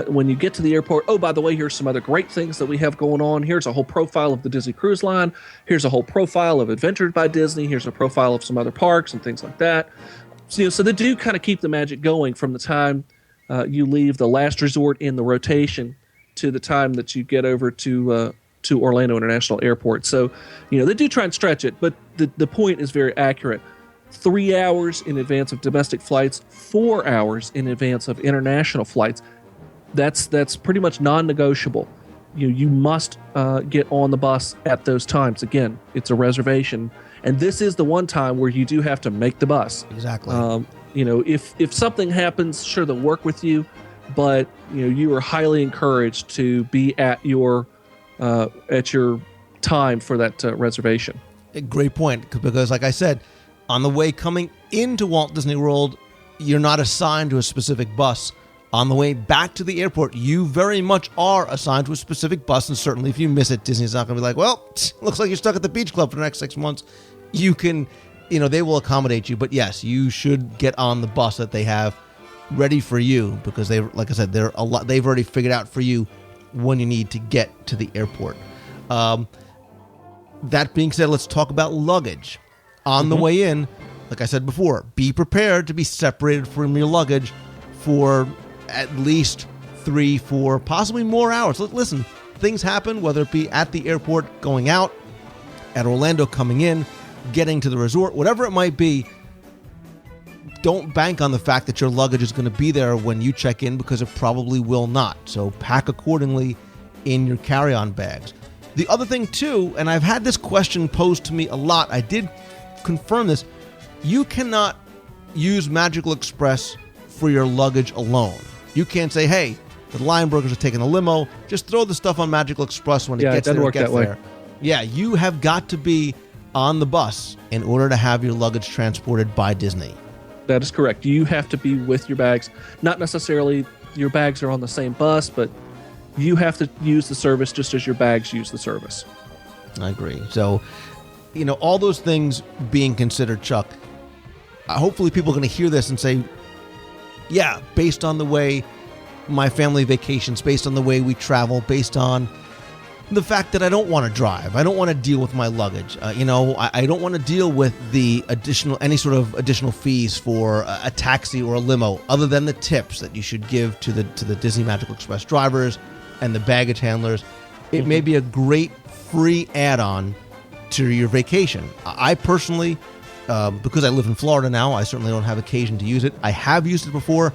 when you get to the airport. Oh, by the way, here's some other great things that we have going on. Here's a whole profile of the Disney Cruise Line. Here's a whole profile of Adventures by Disney. Here's a profile of some other parks and things like that. So they do kind of keep the magic going from the time you leave the last resort in the rotation to the time that you get over to Orlando International Airport. So, they do try and stretch it, but the point is very accurate. 3 hours in advance of domestic flights, 4 hours in advance of international flights. That's pretty much non-negotiable. You must get on the bus at those times. Again, it's a reservation, and this is the one time where you do have to make the bus. Exactly. If something happens, sure, they'll work with you, but you are highly encouraged to be at your time for that reservation. A great point, because like I said, on the way coming into Walt Disney World, you're not assigned to a specific bus. On the way back to the airport, you very much are assigned to a specific bus, and certainly if you miss it, Disney's not going to be like, well, looks like you're stuck at the beach club for the next 6 months. You can, they will accommodate you, but yes, you should get on the bus that they have ready for you, because like I said, they've already figured out for you when you need to get to the airport. That being said, let's talk about luggage. On the way in, like I said before, be prepared to be separated from your luggage for at least 3, 4, possibly more hours. Listen, things happen, whether it be at the airport going out, at Orlando coming in, getting to the resort, whatever it might be. Don't bank on the fact that your luggage is going to be there when you check in, because it probably will not. So pack accordingly in your carry-on bags. The other thing too, and I've had this question posed to me a lot, I did confirm this, you cannot use Magical Express for your luggage alone. You can't say, hey, the Lion Burgers are taking a limo, just throw the stuff on Magical Express when it gets there. It gets there. Yeah, you have got to be on the bus in order to have your luggage transported by Disney. That is correct. You have to be with your bags. Not necessarily your bags are on the same bus, but you have to use the service just as your bags use the service. I agree. So, all those things being considered, Chuck, hopefully people are going to hear this and say, yeah, based on the way my family vacations, based on the way we travel, based on the fact that I don't want to drive, I don't want to deal with my luggage, I don't want to deal with any sort of additional fees for a taxi or a limo, other than the tips that you should give to the Disney Magical Express drivers and the baggage handlers. It may be a great free add-on to your vacation. I personally, because I live in Florida now, I certainly don't have occasion to use it. I have used it before.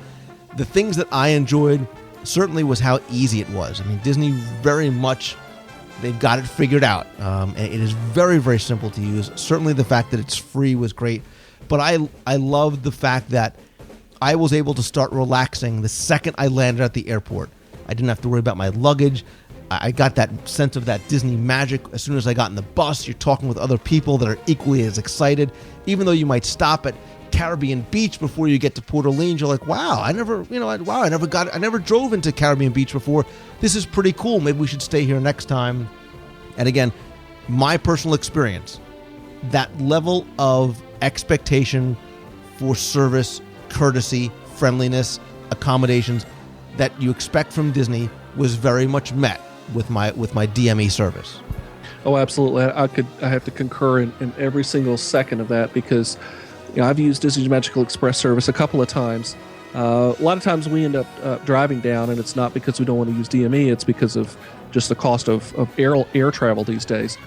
The things that I enjoyed certainly was how easy it was. I mean, Disney very much, they've got it figured out. And it is very, very simple to use. Certainly the fact that it's free was great. But I loved the fact that I was able to start relaxing the second I landed at the airport. I didn't have to worry about my luggage. I got that sense of that Disney magic as soon as I got in the bus. You're talking with other people that are equally as excited. Even though you might stop at Caribbean Beach before you get to Port Orleans, you're like, wow, I never drove into Caribbean Beach before. This is pretty cool. Maybe we should stay here next time. And again, my personal experience, that level of expectation for service, courtesy, friendliness, accommodations that you expect from Disney was very much met with my DME service. Oh, absolutely. I have to concur in every single second of that, because I've used Disney's Magical Express service a couple of times. A lot of times we end up driving down, and it's not because we don't want to use DME, it's because of just the cost of air travel these days.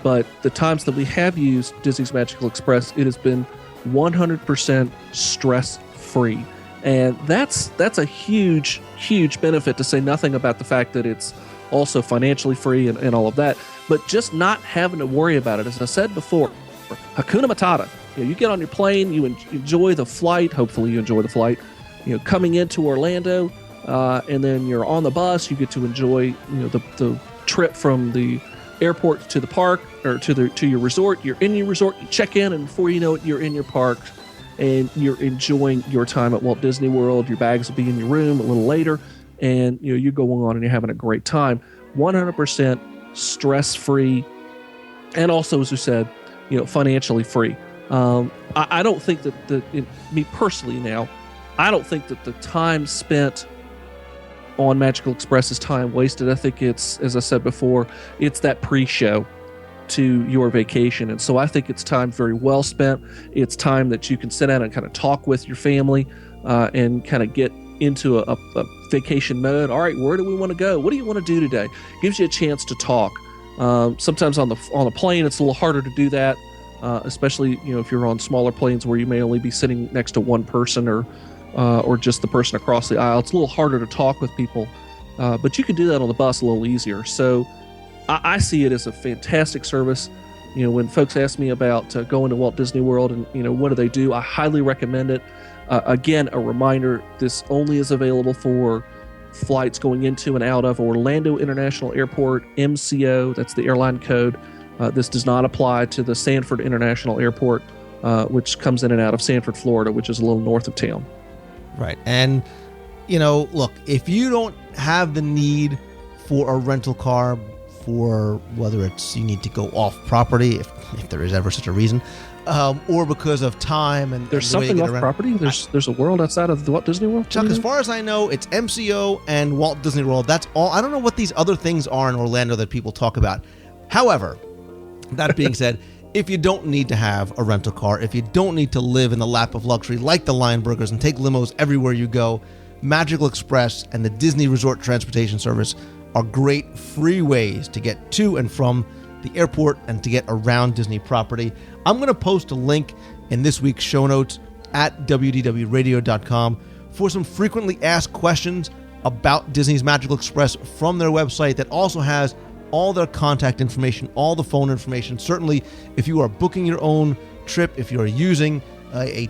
But the times that we have used Disney's Magical Express, it has been 100% stress-free. And that's a huge benefit, to say nothing about the fact that it's also financially free and all of that. But just not having to worry about it. As I said before, Hakuna Matata. You get on your plane, you enjoy the flight. Hopefully you enjoy the flight. Coming into Orlando, and then you're on the bus. You get to enjoy the trip from the airport to the park, or to your resort. You're in your resort, you check in, and before you know it, you're in your park, and you're enjoying your time at Walt Disney World. Your bags will be in your room a little later, and you go on and you're having a great time. 100% stress-free, and also, as you said, financially free. I don't think that me personally now, I don't think that the time spent on Magical Express is time wasted. I think it's, as I said before, it's that pre-show to your vacation. And so I think it's time very well spent. It's time that you can sit down and kind of talk with your family and kind of get into a vacation mode. All right, where do we want to go? What do you want to do today? Gives you a chance to talk. Sometimes on the plane, it's a little harder to do that, especially if you're on smaller planes where you may only be sitting next to one person or just the person across the aisle. It's a little harder to talk with people, but you can do that on the bus a little easier. So I see it as a fantastic service. When folks ask me about going to Walt Disney World and what do they do, I highly recommend it. Again, a reminder: this only is available for flights going into and out of Orlando International Airport, MCO. That's the airline code. This does not apply to the Sanford International Airport, which comes in and out of Sanford, Florida, which is a little north of town. Right. And, look, if you don't have the need for a rental car, for whether it's you need to go off property, if there is ever such a reason, or because of time and there's something off property. There's a world outside of the Walt Disney World. Chuck, as far as I know, it's MCO and Walt Disney World. That's all. I don't know what these other things are in Orlando that people talk about. However, that being said, if you don't need to have a rental car, if you don't need to live in the lap of luxury like the Lionburgers and take limos everywhere you go, Magical Express and the Disney Resort Transportation Service are great free ways to get to and from the airport and to get around Disney property. I'm going to post a link in this week's show notes at WDWradio.com for some frequently asked questions about Disney's Magical Express from their website that also has all their contact information, all the phone information. Certainly, if you are booking your own trip, if you're using a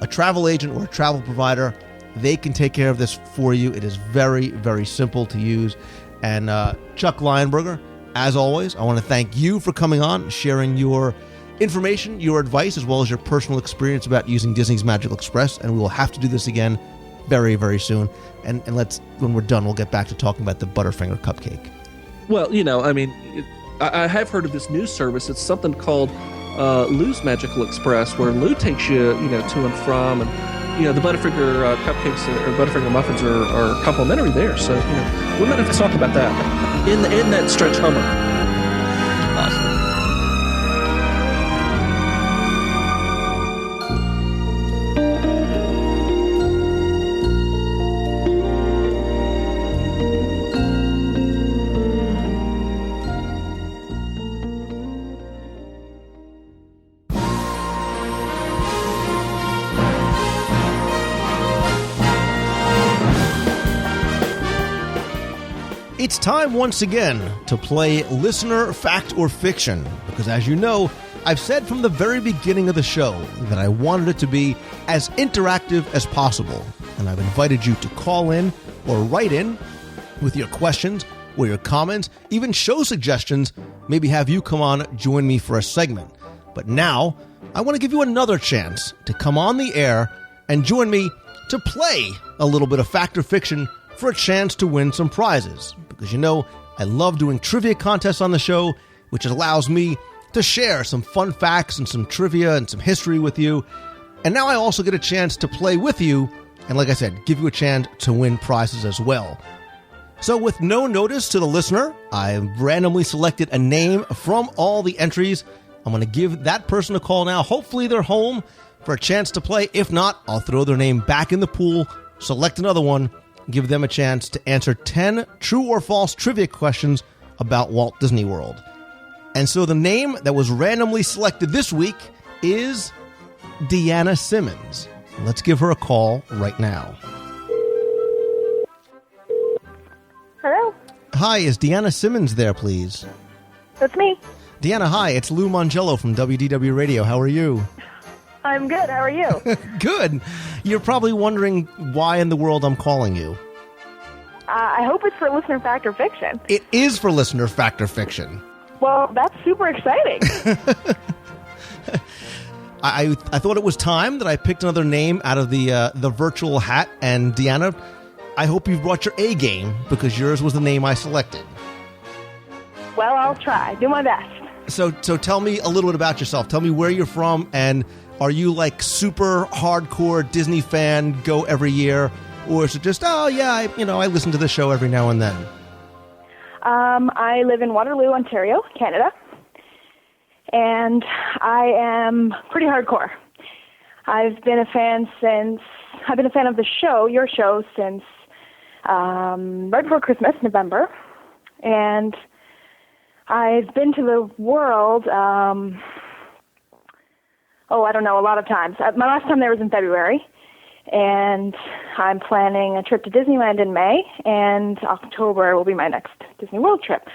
travel agent or a travel provider, they can take care of this for you. It is very, very simple to use. And Chuck Lionberger, as always, I want to thank you for coming on, sharing your information, your advice, as well as your personal experience about using Disney's Magical Express. And we will have to do this again very, very soon. And when we're done, we'll get back to talking about the Butterfinger cupcake. Well, I have heard of this new service. It's something called Lou's Magical Express, where Lou takes you, to and from, and the Butterfinger cupcakes or Butterfinger muffins are complimentary there. So, we might have to talk about that in that stretch Hummer. Awesome. It's time once again to play Listener Fact or Fiction, because as you know, I've said from the very beginning of the show that I wanted it to be as interactive as possible, and I've invited you to call in or write in with your questions or your comments, even show suggestions, maybe have you come on, join me for a segment. But now, I want to give you another chance to come on the air and join me to play a little bit of Fact or Fiction for a chance to win some prizes. Because I love doing trivia contests on the show, which allows me to share some fun facts and some trivia and some history with you. And now I also get a chance to play with you, and like I said, give you a chance to win prizes as well. So with no notice to the listener, I've randomly selected a name from all the entries. I'm going to give that person a call now. Hopefully they're home for a chance to play. If not, I'll throw their name back in the pool, select another one, give them a chance to answer 10 true or false trivia questions about Walt Disney World. And so the name that was randomly selected this week is Deanna Simmons. Let's give her a call right now. Hello, Hi, is Deanna Simmons there, please? that's me. Deanna, hi, it's Lou Mongello from WDW Radio. How are you? I'm good. How are you? Good. You're probably wondering why in the world I'm calling you. I hope it's for listener fact or fiction. It is for listener fact or fiction. Well, that's super exciting. I thought it was time that I picked another name out of the virtual hat. And Deanna, I hope you've brought your A game because yours was the name I selected. Well, I'll try. Do my best. So tell me a little bit about yourself. Tell me where you're from, and are you like super hardcore Disney fan, go every year, or is it just I listen to the show every now and then? I live in Waterloo, Ontario, Canada, and I am pretty hardcore. I've been a fan of the show, your show, since right before Christmas, November, and I've been to the world, I don't know, a lot of times. My last time there was in February, and I'm planning a trip to Disneyland in May, and October will be my next Disney World trip,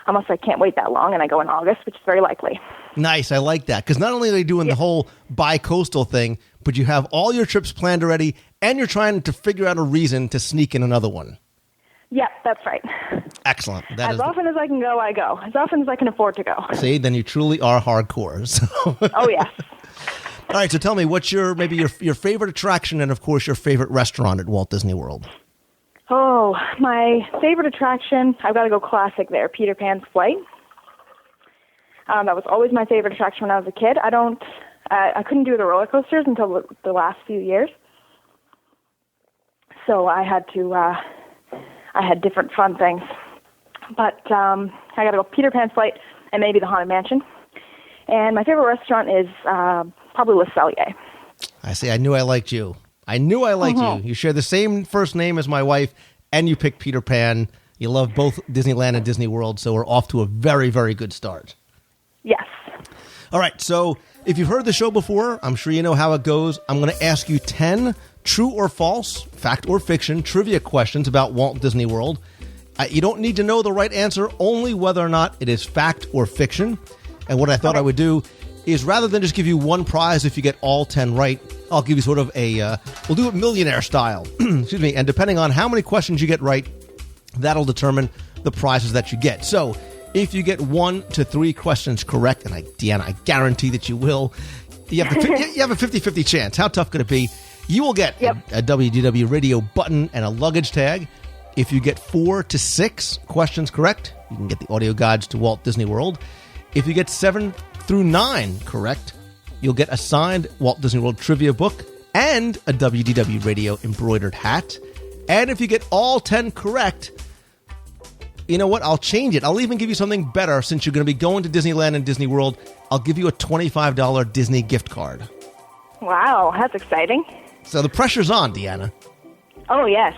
unless I can't wait that long and I go in August, which is very likely. Nice, I like that, because not only are they doing the whole bi-coastal thing, but you have all your trips planned already, and you're trying to figure out a reason to sneak in another one. Yeah, that's right. Excellent. As often as I can go, I go. As often as I can afford to go. See, then you truly are hardcore. So. Oh, yes. All right, so tell me, what's your favorite attraction and, of course, your favorite restaurant at Walt Disney World? Oh, my favorite attraction, I've got to go classic there, Peter Pan's Flight. That was always my favorite attraction when I was a kid. I couldn't do the roller coasters until the last few years. So I had different fun things. But I got to go Peter Pan's Flight and maybe the Haunted Mansion. And my favorite restaurant is probably Le Cellier. I see. I knew I liked you. You. You share the same first name as my wife, and you picked Peter Pan. You love both Disneyland and Disney World, so we're off to a very, very good start. Yes. All right, so if you've heard the show before, I'm sure you know how it goes. I'm going to ask you 10 true or false, fact or fiction, trivia questions about Walt Disney World. You don't need to know the right answer, only whether or not it is fact or fiction. And what I thought I would do is, rather than just give you one prize if you get all 10 right, I'll give you sort of we'll do it millionaire style. Excuse me. And depending on how many questions you get right, that'll determine the prizes that you get. So if you get 1 to 3 questions correct, and Deanna, I guarantee that you will, you have a 50-50 chance. How tough could it be? You will get a WDW radio button and a luggage tag. If you get 4 to 6 questions correct, you can get the audio guides to Walt Disney World. If you get 7 through 9 correct, you'll get a signed Walt Disney World trivia book and a WDW radio embroidered hat. And if you get all 10 correct, you know what? I'll change it. I'll even give you something better. Since you're going to be going to Disneyland and Disney World, I'll give you a $25 Disney gift card. Wow, that's exciting. So the pressure's on, Deanna. Oh, yes.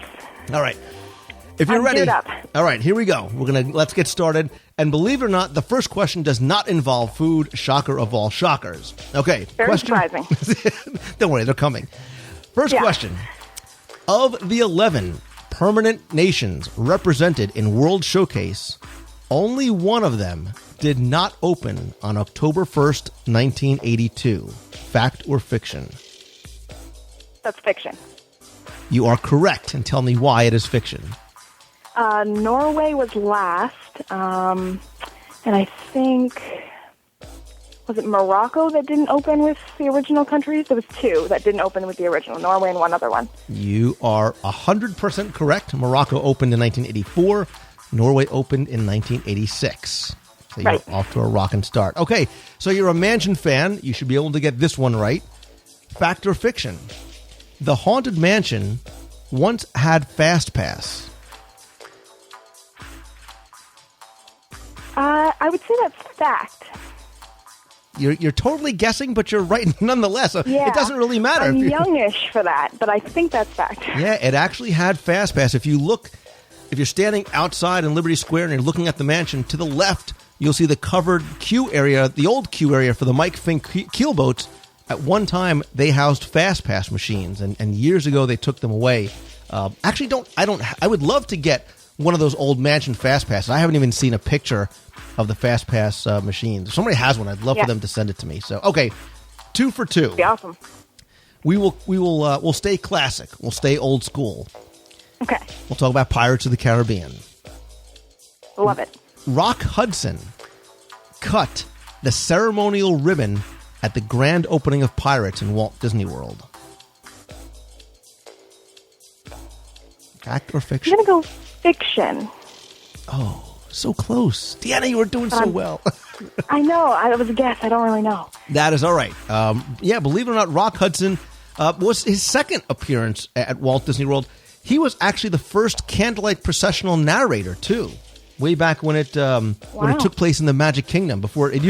All right. If you're ready. Geared up. All right, here we go. Let's get started. And believe it or not, the first question does not involve food. Shocker of all shockers. Okay. Very surprising. Don't worry, they're coming. First question. Of the 11 permanent nations represented in World Showcase, only one of them did not open on October 1st, 1982. Fact or fiction? That's fiction. You are correct, and tell me why it is fiction. Norway was last, and I think, was it Morocco that didn't open with the original countries? There was 2 that didn't open with the original, Norway and one other one. You are 100% correct. Morocco opened in 1984. Norway opened in 1986. So you're off to a rockin' start. Okay, so you're a Mansion fan. You should be able to get this one right. Fact or fiction? The Haunted Mansion once had Fast Pass. I would say that's fact. You're totally guessing, but you're right nonetheless. So it doesn't really matter. I'm youngish for that, but I think that's fact. Yeah, it actually had Fast Pass. If you're standing outside in Liberty Square and you're looking at the mansion, to the left, you'll see the covered queue area, the old queue area for the Mike Fink keelboats. at one time they housed Fast Pass machines, and years ago they took them away. I would love to get one of those old mansion Fast Passes. I haven't even seen a picture of the Fast Pass machines. If somebody has one, I'd love for them to send it to me. So, okay, 2 for 2. That'd be awesome. We'll stay classic. We'll stay old school. Okay. We'll talk about Pirates of the Caribbean. Love it. Rock Hudson cut the ceremonial ribbon at the grand opening of Pirates in Walt Disney World. Fact or fiction? I'm going to go fiction. Oh, so close. Deanna, you were doing so well. I know. It was a guess. I don't really know. That is all right. Believe it or not, Rock Hudson was his second appearance at Walt Disney World. He was actually the first candlelight processional narrator, too. Way back when it took place in the Magic Kingdom. Before it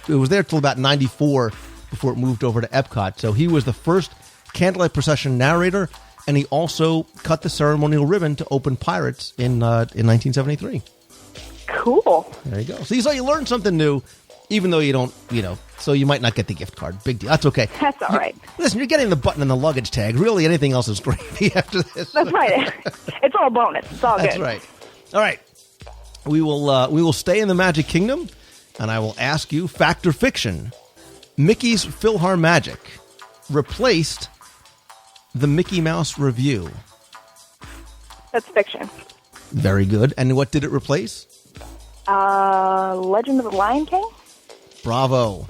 was there till about 94 before it moved over to Epcot. So he was the first candlelight procession narrator, and he also cut the ceremonial ribbon to open Pirates in 1973. Cool. There you go. So you learned something new, even though you don't, so you might not get the gift card. Big deal. That's okay. That's all right. Listen, you're getting the button and the luggage tag. Really, anything else is gravy after this. That's right. It's all bonus. It's all good. That's right. All right. We will stay in the Magic Kingdom, and I will ask you, fact or fiction, Mickey's PhilharMagic replaced the Mickey Mouse Revue. That's fiction. Very good. And what did it replace? Legend of the Lion King? Bravo.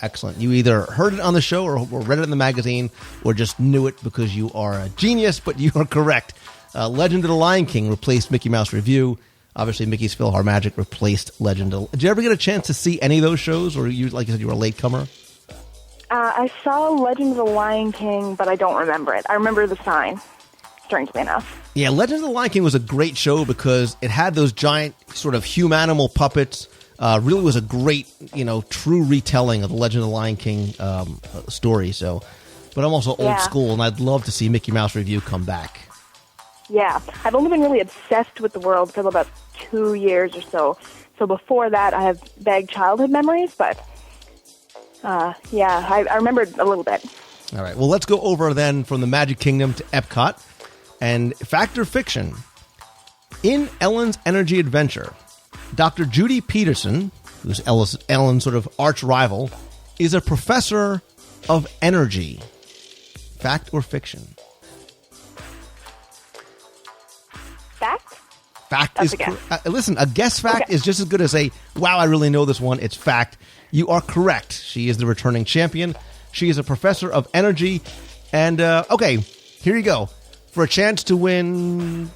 Excellent. You either heard it on the show or read it in the magazine or just knew it because you are a genius, but you are correct. Legend of the Lion King replaced Mickey Mouse Revue. Obviously, Mickey's PhilharMagic replaced Legend of... Did you ever get a chance to see any of those shows, or like you said, you were a latecomer? I saw Legend of the Lion King, but I don't remember it. I remember the sign, strangely enough. Yeah, Legend of the Lion King was a great show because it had those giant sort of human-animal puppets. Really was a great, true retelling of the Legend of the Lion King story. So, but I'm also old school, and I'd love to see Mickey Mouse Revue come back. Yeah, I've only been really obsessed with the world for about 2 years or so. So before that, I have vague childhood memories, but I remembered a little bit. All right, well, let's go over then from the Magic Kingdom to Epcot. And fact or fiction, in Ellen's Energy Adventure, Dr. Judy Peterson, who's Ellen's sort of arch rival, is a professor of energy. Fact or fiction? Fact? Fact That's is a guess. listen, a guess fact is just as good as a, wow, I really know this one. It's fact. You are correct. She is the returning champion. She is a professor of energy. And, okay, here you go. For a chance to win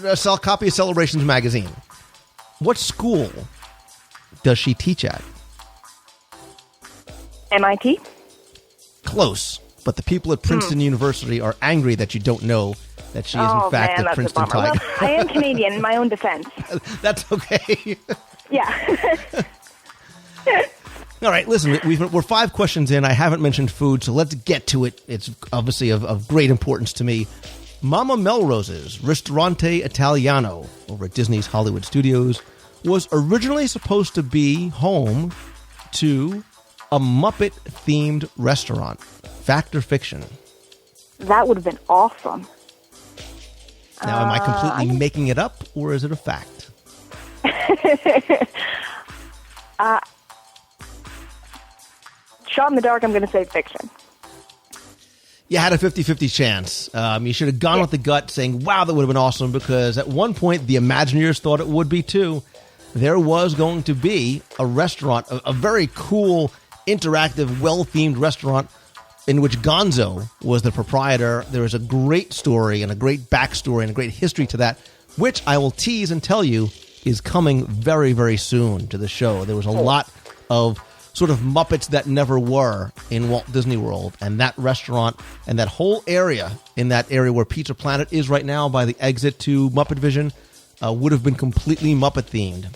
a copy of Celebrations magazine. What school does she teach at? MIT? Close. But the people at Princeton University are angry that you don't know that she is, in fact, a Princeton Tiger. Well, I am Canadian in my own defense. That's okay. Yeah. All right, listen, we're 5 questions in. I haven't mentioned food, so let's get to it. It's obviously of great importance to me. Mama Melrose's Ristorante Italiano over at Disney's Hollywood Studios was originally supposed to be home to a Muppet-themed restaurant. Fact or fiction? That would have been awesome. Now, am I completely making it up, or is it a fact? Shot in the dark, I'm going to say fiction. You had a 50-50 chance. You should have gone with the gut saying, wow, that would have been awesome, because at one point, the Imagineers thought it would be too. There was going to be a restaurant, a very cool, interactive, well-themed restaurant in which Gonzo was the proprietor. There is a great story and a great backstory and a great history to that, which I will tease and tell you is coming very, very soon to the show. There was a lot of sort of Muppets that never were in Walt Disney World, and that restaurant and that whole area, in that area where Pizza Planet is right now by the exit to Muppet Vision, would have been completely Muppet-themed.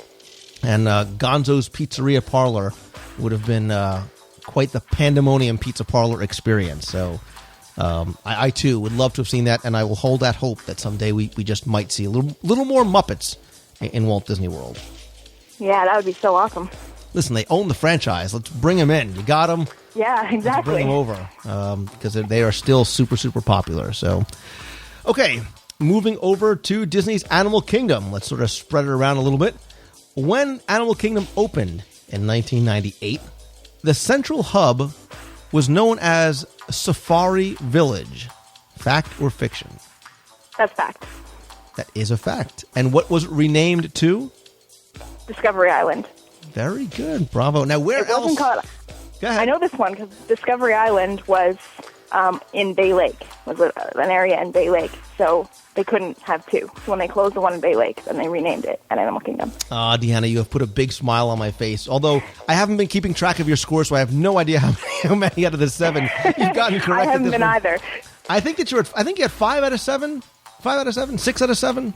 And Gonzo's Pizzeria Parlor would have been quite the pandemonium pizza parlor experience. So I too would love to have seen that, and I will hold that hope that someday we just might see a little more Muppets in Walt Disney World. Yeah, that would be so awesome. Listen, they own the franchise. Let's bring them in. You got them. Yeah, exactly. Bring them over because they are still super, super popular. So, okay, moving over to Disney's Animal Kingdom. Let's sort of spread it around a little bit. When Animal Kingdom opened in 1998, the central hub was known as Safari Village. Fact or fiction? That's fact. That is a fact. And what was it renamed to? Discovery Island. Very good. Bravo. Now, where It wasn't else? called. Go ahead. I know this one because Discovery Island was in Bay Lake. Was an area in Bay Lake, so they couldn't have two. So when they closed the one in Bay Lake, then they renamed it at Animal Kingdom. Deanna, you have put a big smile on my face. Although I haven't been keeping track of your score, so I have no idea how many out of the 7 you've gotten correct. I haven't been either. I think that I think you had 5 out of 7. 5 out of 7. 6 out of 7.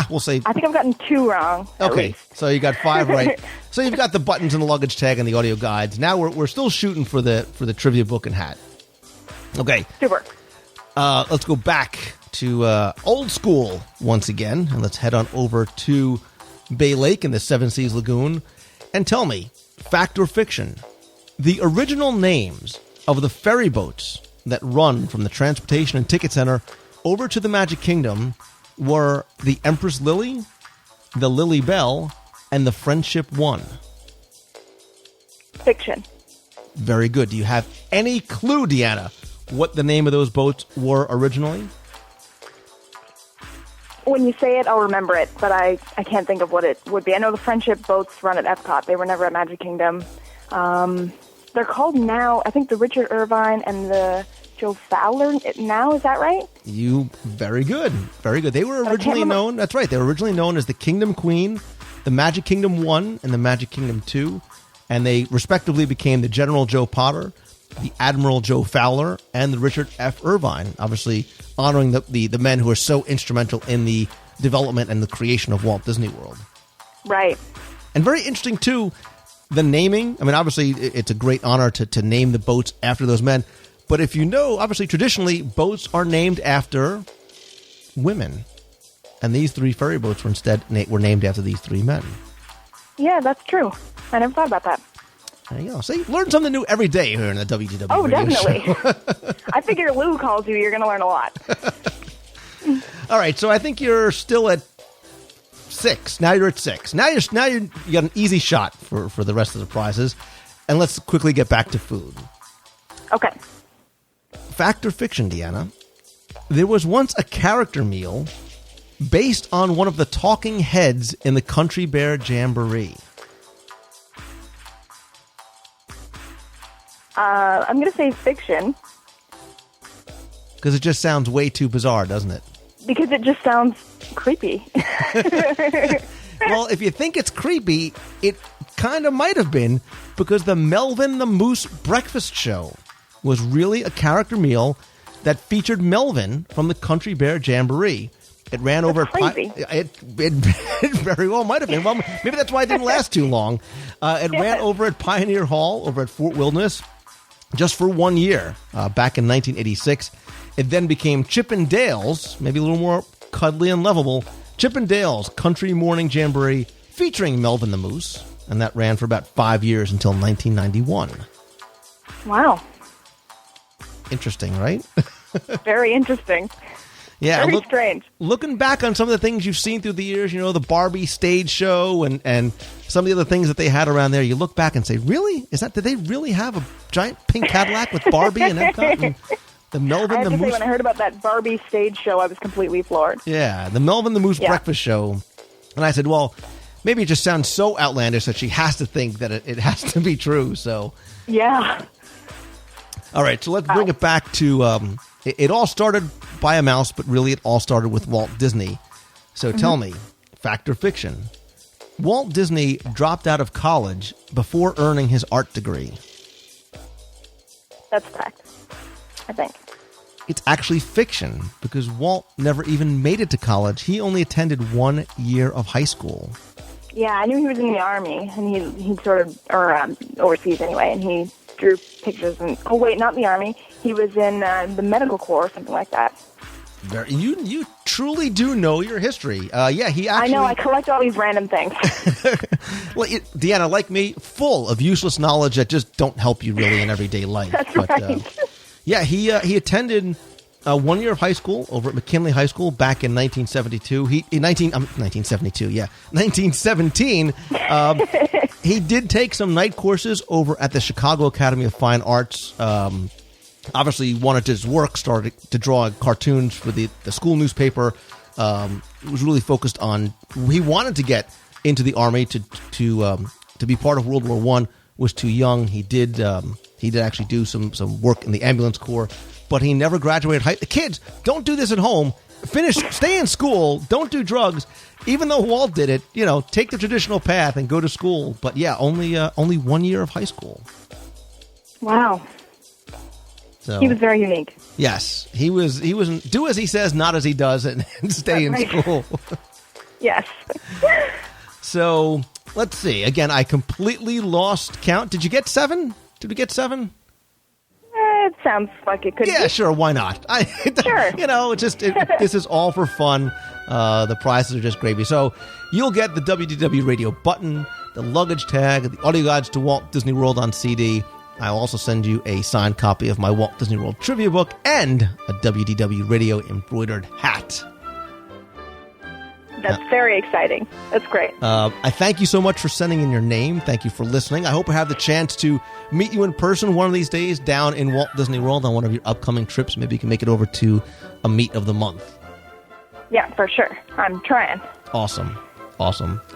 We'll say. I think I've gotten 2 wrong. Okay, so you got 5 right. So you've got the buttons and the luggage tag and the audio guides. Now we're still shooting for the trivia book and hat. Okay. Super. Let's go back to old school once again, and let's head on over to Bay Lake in the Seven Seas Lagoon. And tell me, fact or fiction, the original names of the ferry boats that run from the Transportation and Ticket Center over to the Magic Kingdom were the Empress Lily, the Lily Bell, and the Friendship One. Fiction. Very good. Do you have any clue, Deanna, what the name of those boats were originally? When you say it, I'll remember it, but I can't think of what it would be. I know the Friendship boats run at Epcot. They were never at Magic Kingdom. They're called now, I think, the Richard Irvine and the Joe Fowler now. Is that right? Very good. Very good. They were originally known, that's right, they were originally known as the Kingdom Queen, the Magic Kingdom 1, and the Magic Kingdom 2, and they respectively became the General Joe Potter, the Admiral Joe Fowler, and the Richard F. Irvine, obviously honoring the men who are so instrumental in the development and the creation of Walt Disney World. Right. And very interesting, too, the naming. I mean, obviously, it's a great honor to name the boats after those men. But if you know, obviously, traditionally, boats are named after women. And these 3 ferry boats were named after these 3 men. Yeah, that's true. I never thought about that. There you go. See, learn something new every day here in the WDW Oh, radio definitely. show. I figure Lou calls you're going to learn a lot. All right, so I think you're still at 6. Now you're at 6. Now you got an easy shot for the rest of the prizes. And let's quickly get back to food. Okay. Fact or fiction, Deanna? There was once a character meal based on one of the talking heads in the Country Bear Jamboree. I'm going to say fiction. Because it just sounds way too bizarre, doesn't it? Because it just sounds creepy. Well, if you think it's creepy, it kind of might have been, because the Melvin the Moose breakfast show was really a character meal that featured Melvin from the Country Bear Jamboree. It ran over crazy. It very well might have been. Well, maybe that's why it didn't last too long. It ran over at Pioneer Hall over at Fort Wilderness just for 1 year back in 1986. It then became Chip and Dale's, maybe a little more cuddly and lovable, Chip and Dale's Country Morning Jamboree featuring Melvin the Moose. And that ran for about 5 years until 1991. Wow. Interesting, right? Very interesting. Yeah, Very strange. Looking back on some of the things you've seen through the years, the Barbie stage show and some of the other things that they had around there, you look back and say, really? Did they really have a giant pink Cadillac with Barbie and Epcot? And the Melvin I have the to Moose. say, when I heard about that Barbie stage show, I was completely floored. Yeah, the Melvin the Moose breakfast show. And I said, well, maybe it just sounds so outlandish that she has to think that it has to be true. So, yeah. All right, so let's bring it back to it all started by a mouse, but really it all started with Walt Disney. So tell me, fact or fiction, Walt Disney dropped out of college before earning his art degree. That's fact, I think. It's actually fiction, because Walt never even made it to college. He only attended 1 year of high school. Yeah, I knew he was in the Army, and he sort of, or overseas anyway, and he drew pictures. And oh, wait, not the Army. He was in the Medical Corps or something like that. You truly do know your history. He actually. I know. I collect all these random things. Well, Deanna, like me, full of useless knowledge that just don't help you really in everyday life. That's right. He attended 1 year of high school over at McKinley High School back in 1972. 1917. He did take some night courses over at the Chicago Academy of Fine Arts. Obviously, he wanted his work started to draw cartoons for the school newspaper. It was really focused on. He wanted to get into the Army to be part of World War I. Was too young. He did actually do some work in the ambulance corps, but he never graduated. Kids, don't do this at home. Stay in school. Don't do drugs. Even though Walt did it, take the traditional path and go to school. But yeah, only 1 year of high school. Wow. So, he was very unique. Yes, he was do as he says, not as he does, and stay in school. Yes. So let's see. Again, I completely lost count. Did you get 7? Did we get 7? It sounds like it could be. Yeah, sure. Why not? Sure. This is all for fun. The prizes are just gravy. So you'll get the WDW radio button, the luggage tag, the audio guides to Walt Disney World on CD. I'll also send you a signed copy of my Walt Disney World trivia book and a WDW radio embroidered hat. That's very exciting. That's great. I thank you so much for sending in your name. Thank you for listening. I hope I have the chance to meet you in person one of these days down in Walt Disney World on one of your upcoming trips. Maybe you can make it over to a meet of the month. Yeah, for sure. I'm trying. Awesome.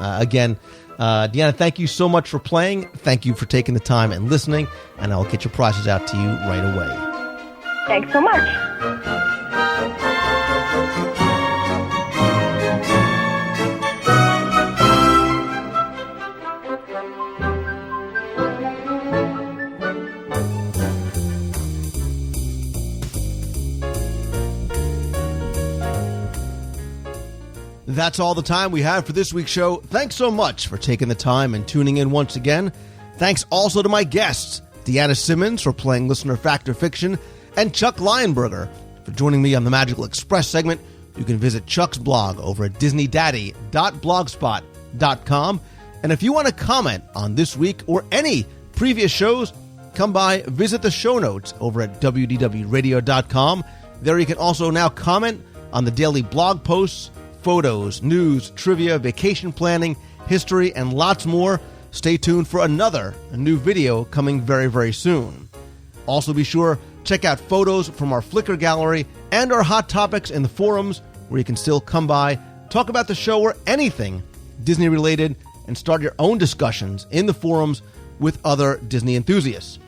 Again, Deanna, thank you so much for playing. Thank you for taking the time and listening, and I'll get your prizes out to you right away. Thanks so much. That's all the time we have for this week's show. Thanks so much for taking the time and tuning in once again. Thanks also to my guests, Deanna Simmons for playing Listener Fact or Fiction, and Chuck Lionberger for joining me on the Magical Express segment. You can visit Chuck's blog over at disneydaddy.blogspot.com. And if you want to comment on this week or any previous shows, come by, visit the show notes over at WDWradio.com. There you can also now comment on the daily blog posts, photos, news, trivia, vacation planning, history, and lots more. Stay tuned for a new video coming very, very soon. Also be sure check out photos from our Flickr gallery and our hot topics in the forums, where you can still come by, talk about the show or anything Disney related, and start your own discussions in the forums with other Disney enthusiasts.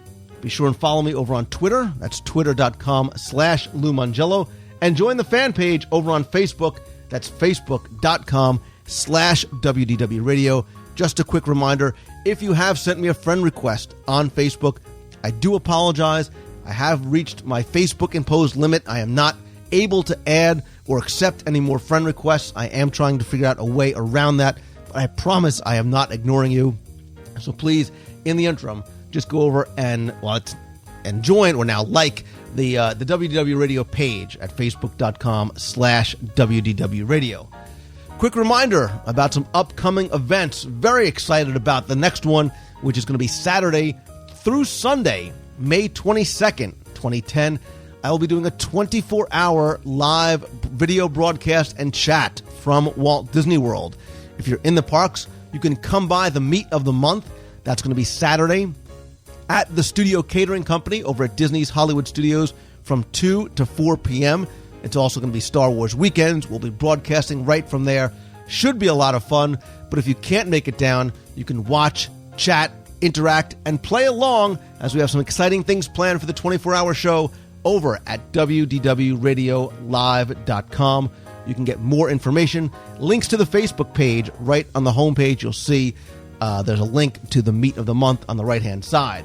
Be sure and follow me over on Twitter. That's twitter.com/Lou Mongello, and join the fan page over on Facebook. That's facebook.com/WDW Radio. Just a quick reminder, if you have sent me a friend request on Facebook, I do apologize. I have reached my Facebook imposed limit. I am not able to add or accept any more friend requests. I am trying to figure out a way around that, but I promise I am not ignoring you. So please, in the interim, just go over and join or now like the WDW Radio page at facebook.com/WDW Radio. Quick reminder about some upcoming events. Very excited about the next one, which is going to be Saturday through Sunday, May 22nd, 2010. I will be doing a 24-hour live video broadcast and chat from Walt Disney World. If you're in the parks, you can come by the meet of the month. That's going to be Saturday at the Studio Catering Company over at Disney's Hollywood Studios from 2 to 4 p.m. It's also going to be Star Wars weekends. We'll be broadcasting right from there. Should be a lot of fun, but if you can't make it down, you can watch, chat, interact, and play along as we have some exciting things planned for the 24-hour show over at WDWRadioLive.com. You can get more information, links to the Facebook page right on the homepage. You'll see there's a link to the meet of the month on the right-hand side.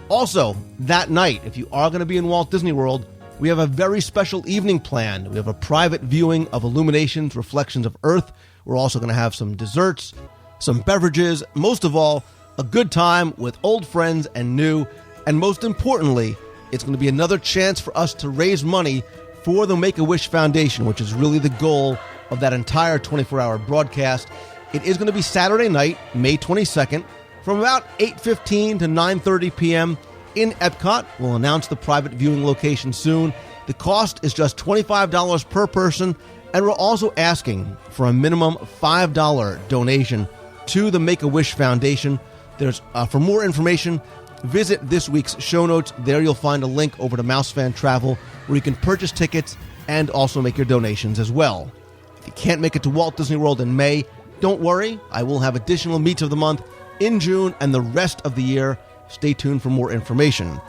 Also, that night, if you are going to be in Walt Disney World, we have a very special evening planned. We have a private viewing of Illuminations, Reflections of Earth. We're also going to have some desserts, some beverages, most of all, a good time with old friends and new. And most importantly, it's going to be another chance for us to raise money for the Make-A-Wish Foundation, which is really the goal of that entire 24-hour broadcast. It is going to be Saturday night, May 22nd, from about 8:15 to 9:30 p.m. in Epcot. We'll announce the private viewing location soon. The cost is just $25 per person, and we're also asking for a minimum $5 donation to the Make-A-Wish Foundation. There's for more information, visit this week's show notes. There you'll find a link over to Mouse Fan Travel where you can purchase tickets and also make your donations as well. If you can't make it to Walt Disney World in May, don't worry. I will have additional meets of the month in June and the rest of the year. Stay tuned for more information.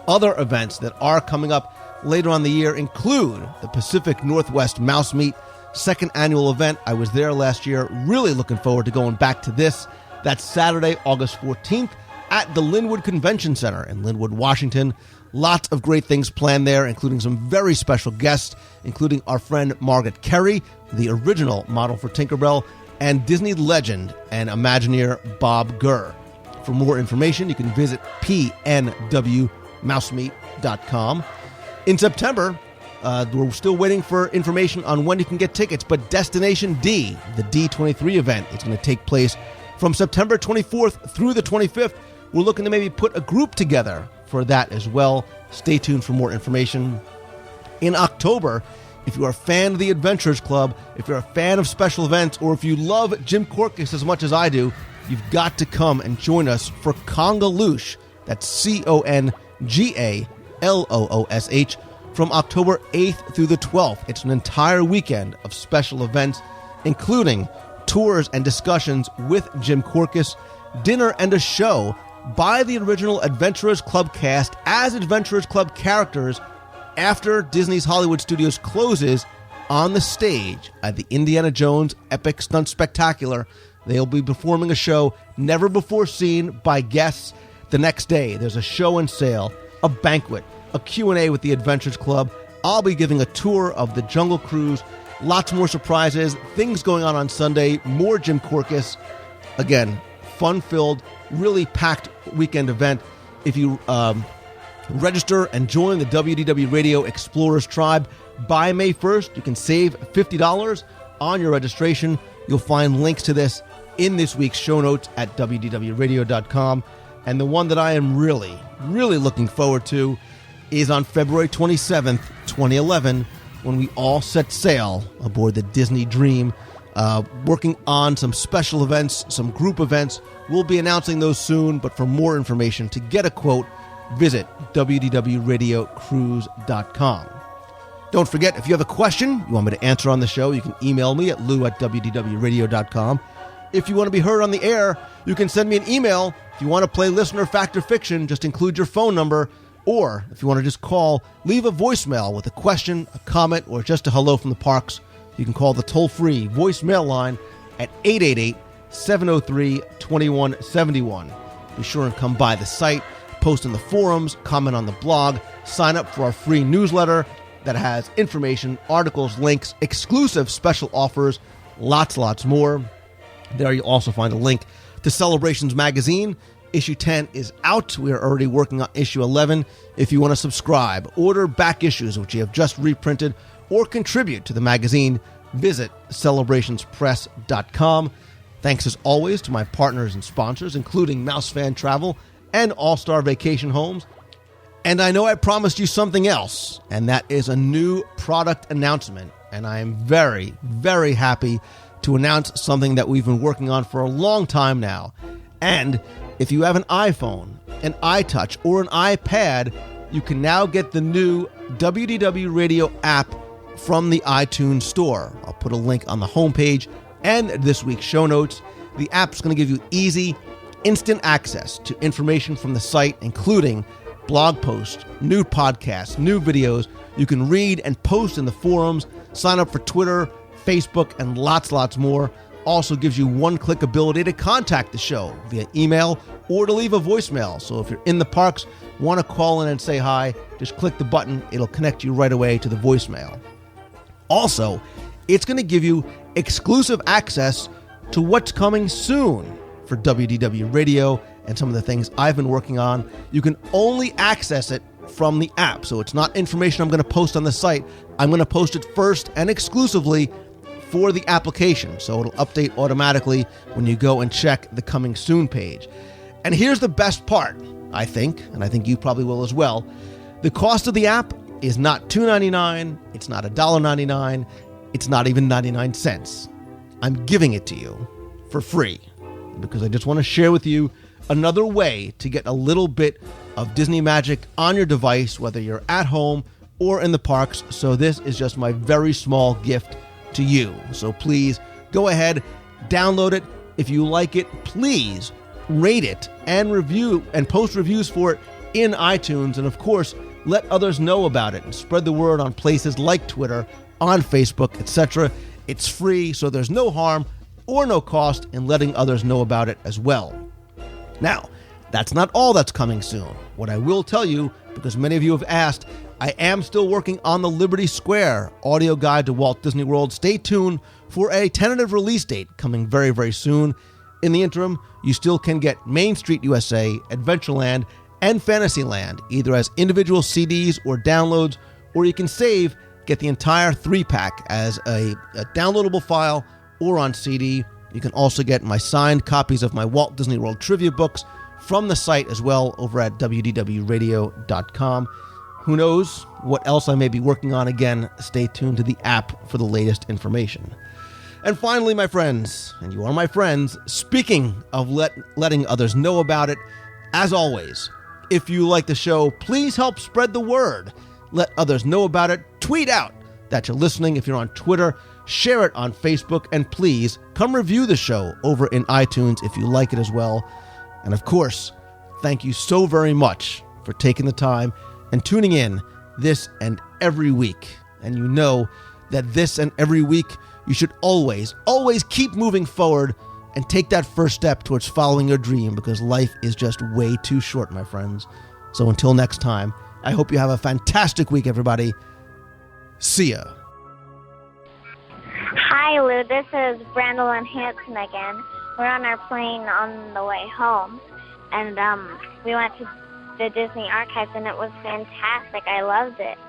Other events that are coming up later on the year include the Pacific Northwest Mouse Meet, second annual event. I was there last year. Really looking forward to going back to this. That's Saturday, August 14th at the Linwood Convention Center in Linwood, Washington. Lots of great things planned there, including some very special guests, including our friend Margaret Kerry, the original model for Tinkerbell, and Disney legend and Imagineer Bob Gurr. For more information, you can visit pnwmousemeet.com. In September, we're still waiting for information on when you can get tickets, but Destination D, the D23 event, is going to take place from September 24th through the 25th. We're looking to maybe put a group together for that as well. Stay tuned for more information. In October, if you're a fan of the Adventurers Club, if you're a fan of special events, or if you love Jim Korkis as much as I do, you've got to come and join us for Congaloosh. That's CONGALOOSH from October 8th through the 12th. It's an entire weekend of special events, including tours and discussions with Jim Korkis, dinner and a show by the original Adventurers Club cast as Adventurers Club characters after Disney's Hollywood Studios closes on the stage at the Indiana Jones Epic Stunt Spectacular. They'll be performing a show never before seen by guests. The next day, there's a show and sale, a banquet, a Q&A with the Adventurers Club. I'll be giving a tour of the Jungle Cruise. Lots more surprises, things going on Sunday, more Jim Korkis. Again, fun-filled, really packed weekend event. If you register and join the WDW Radio Explorers Tribe by May 1st, you can save $50 on your registration. You'll find links to this in this week's show notes at WDWRadio.com. And the one that I am really, really looking forward to is on February 27th, 2011, when we all set sail aboard the Disney Dream, working on some special events, some group events. We'll be announcing those soon, but for more information, to get a quote, visit www.radiocruise.com. Don't forget, if you have a question you want me to answer on the show, you can email me at lou@wdwradio.com. If you want to be heard on the air, you can send me an email. If you want to play Listener Fact or Fiction, just include your phone number. Or if you want to just call, leave a voicemail with a question, a comment, or just a hello from the parks. You can call the toll-free voicemail line at 888-703-2171. Be sure and come by the site, post in the forums, comment on the blog, sign up for our free newsletter that has information, articles, links, exclusive special offers, lots more. There you'll also find a link to Celebrations Magazine. Issue 10 is out. We are already working on issue 11. If you want to subscribe, order back issues, which you have just reprinted, or contribute to the magazine, visit celebrationspress.com. Thanks as always to my partners and sponsors, including Mouse Fan Travel and All-Star Vacation Homes. And I know I promised you something else, and that is a new product announcement. And I am very, very happy to announce something that we've been working on for a long time now. And if you have an iPhone, an iTouch, or an iPad, you can now get the new WDW Radio app from the iTunes Store. I'll put a link on the homepage and this week's show notes. The app's going to give you easy, instant access to information from the site, including blog posts, new podcasts, new videos. You can read and post in the forums, sign up for Twitter, Facebook, and lots more. Also gives you one-click ability to contact the show via email or to leave a voicemail. So if you're in the parks, want to call in and say hi, just click the button. It'll connect you right away to the voicemail. Also, it's going to give you exclusive access to what's coming soon for WDW Radio and some of the things I've been working on. You can only access it from the app. So it's not information I'm going to post on the site. I'm going to post it first and exclusively for the application. So it'll update automatically when you go and check the Coming Soon page. And here's the best part, I think, and I think you probably will as well. The cost of the app is not $2.99, it's not $1.99, it's not even 99 cents. I'm giving it to you for free because I just want to share with you another way to get a little bit of Disney magic on your device, whether you're at home or in the parks. So this is just my very small gift to you. So please go ahead, download it. If you like it, please rate it and review and post reviews for it in iTunes. And of course, let others know about it and spread the word on places like Twitter, on Facebook, etc. It's free, so there's no harm or no cost in letting others know about it as well. Now, that's not all that's coming soon. What I will tell you, because many of you have asked, I am still working on the Liberty Square audio guide to Walt Disney World. Stay tuned for a tentative release date coming very, very soon. In the interim, you still can get Main Street USA, Adventureland, and Fantasyland, either as individual CDs or downloads, or you can get the entire 3-pack as a downloadable file or on CD. You can also get my signed copies of my Walt Disney World trivia books from the site as well over at WDWradio.com. Who knows what else I may be working on again? Stay tuned to the app for the latest information. And finally, my friends, and you are my friends, speaking of letting others know about it, as always, if you like the show, please help spread the word. Let others know about it. Tweet out that you're listening if you're on Twitter. Share it on Facebook. And please come review the show over in iTunes if you like it as well. And of course, thank you so very much for taking the time and tuning in this and every week. And you know that this and every week, you should always, always keep moving forward and take that first step towards following your dream, because life is just way too short, my friends. So until next time, I hope you have a fantastic week, everybody. See ya. Hi, Lou. This is Brandon Hanson again. We're on our plane on the way home, and we went to the Disney Archives, and it was fantastic. I loved it,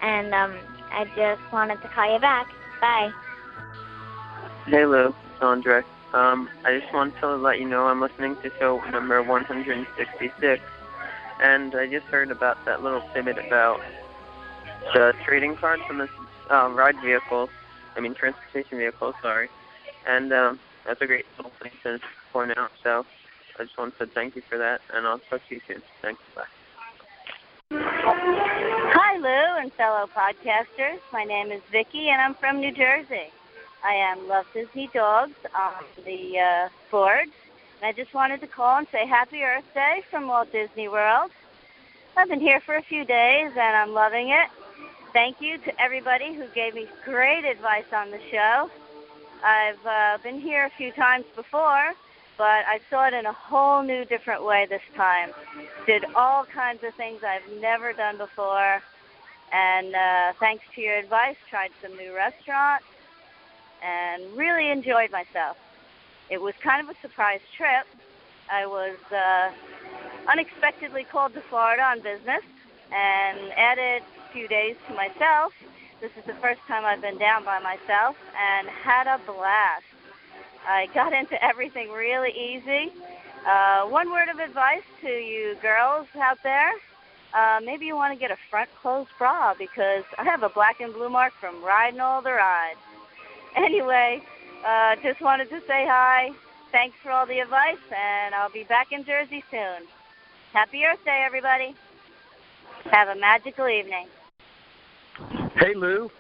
and I just wanted to call you back. Bye. Hey, Lou. It's Andre. I just wanted to let you know I'm listening to show number 166, and I just heard about that little tidbit about the trading cards from the transportation vehicles, sorry. And that's a great little thing to point out, so I just wanted to thank you for that, and I'll talk to you soon. Thanks, bye. Hi, Lou and fellow podcasters. My name is Vicki, and I'm from New Jersey. I Love Disney Dogs on the board, and I just wanted to call and say Happy Earth Day from Walt Disney World. I've been here for a few days, and I'm loving it. Thank you to everybody who gave me great advice on the show. I've been here a few times before, but I saw it in a whole new, different way this time. Did all kinds of things I've never done before, and thanks to your advice, tried some new restaurants, and really enjoyed myself. It was kind of a surprise trip. I was unexpectedly called to Florida on business and added a few days to myself. This is the first time I've been down by myself and had a blast. I got into everything really easy. One word of advice to you girls out there, maybe you want to get a front closed bra, because I have a black and blue mark from riding all the rides. Anyway, just wanted to say hi. Thanks for all the advice, and I'll be back in Jersey soon. Happy Earth Day, everybody. Have a magical evening. Hey, Lou.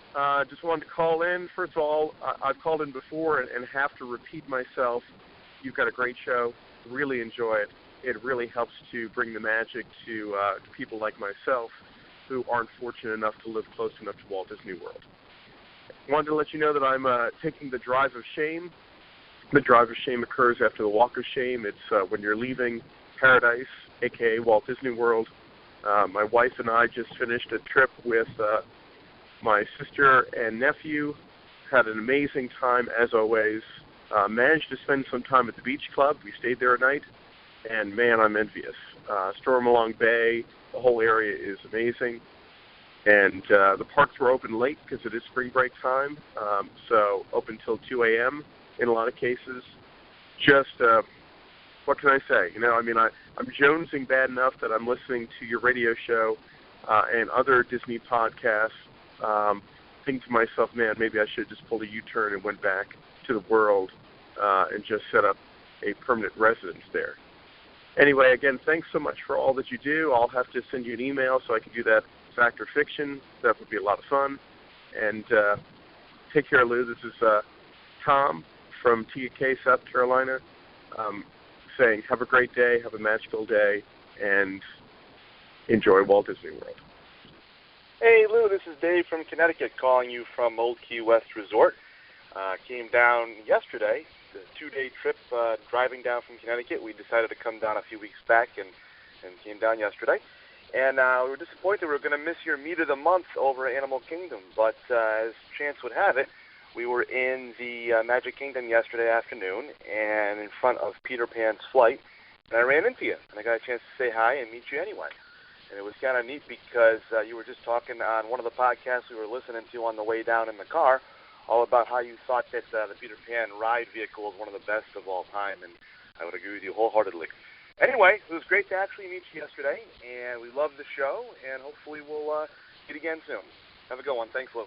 Just wanted to call in. First of all, I've called in before and have to repeat myself. You've got a great show. Really enjoy it. It really helps to bring the magic to people like myself who aren't fortunate enough to live close enough to Walt Disney World. Wanted to let you know that I'm taking the Drive of Shame. The Drive of Shame occurs after the Walk of Shame. It's when you're leaving Paradise, a.k.a. Walt Disney World. My wife and I just finished a trip with my sister and nephew. Had an amazing time, as always. Managed to spend some time at the beach club. We stayed there a night, and man, I'm envious. Stormalong Bay, the whole area is amazing. And the parks were open late because it is spring break time, so open till 2 a.m. in a lot of cases. Just, what can I say? You know, I mean, I'm jonesing bad enough that I'm listening to your radio show and other Disney podcasts, thinking to myself, man, maybe I should have just pulled a U-turn and went back to the world and just set up a permanent residence there. Anyway, again, thanks so much for all that you do. I'll have to send you an email so I can do that fact or fiction. That would be a lot of fun. And take care, Lou. This is Tom from TK, South Carolina, saying have a great day, have a magical day, and enjoy Walt Disney World. Hey, Lou, this is Dave from Connecticut calling you from Old Key West Resort. Came down yesterday, the 2-day trip driving down from Connecticut. We decided to come down a few weeks back and came down yesterday. And we were disappointed we were going to miss your Meet of the Month over at Animal Kingdom. But as chance would have it, we were in the Magic Kingdom yesterday afternoon and in front of Peter Pan's flight. And I ran into you, and I got a chance to say hi and meet you anyway. And it was kind of neat because you were just talking on one of the podcasts we were listening to on the way down in the car all about how you thought that the Peter Pan ride vehicle is one of the best of all time, and I would agree with you wholeheartedly. Anyway, it was great to actually meet you yesterday, and we love the show, and hopefully we'll meet again soon. Have a good one. Thanks, Lou.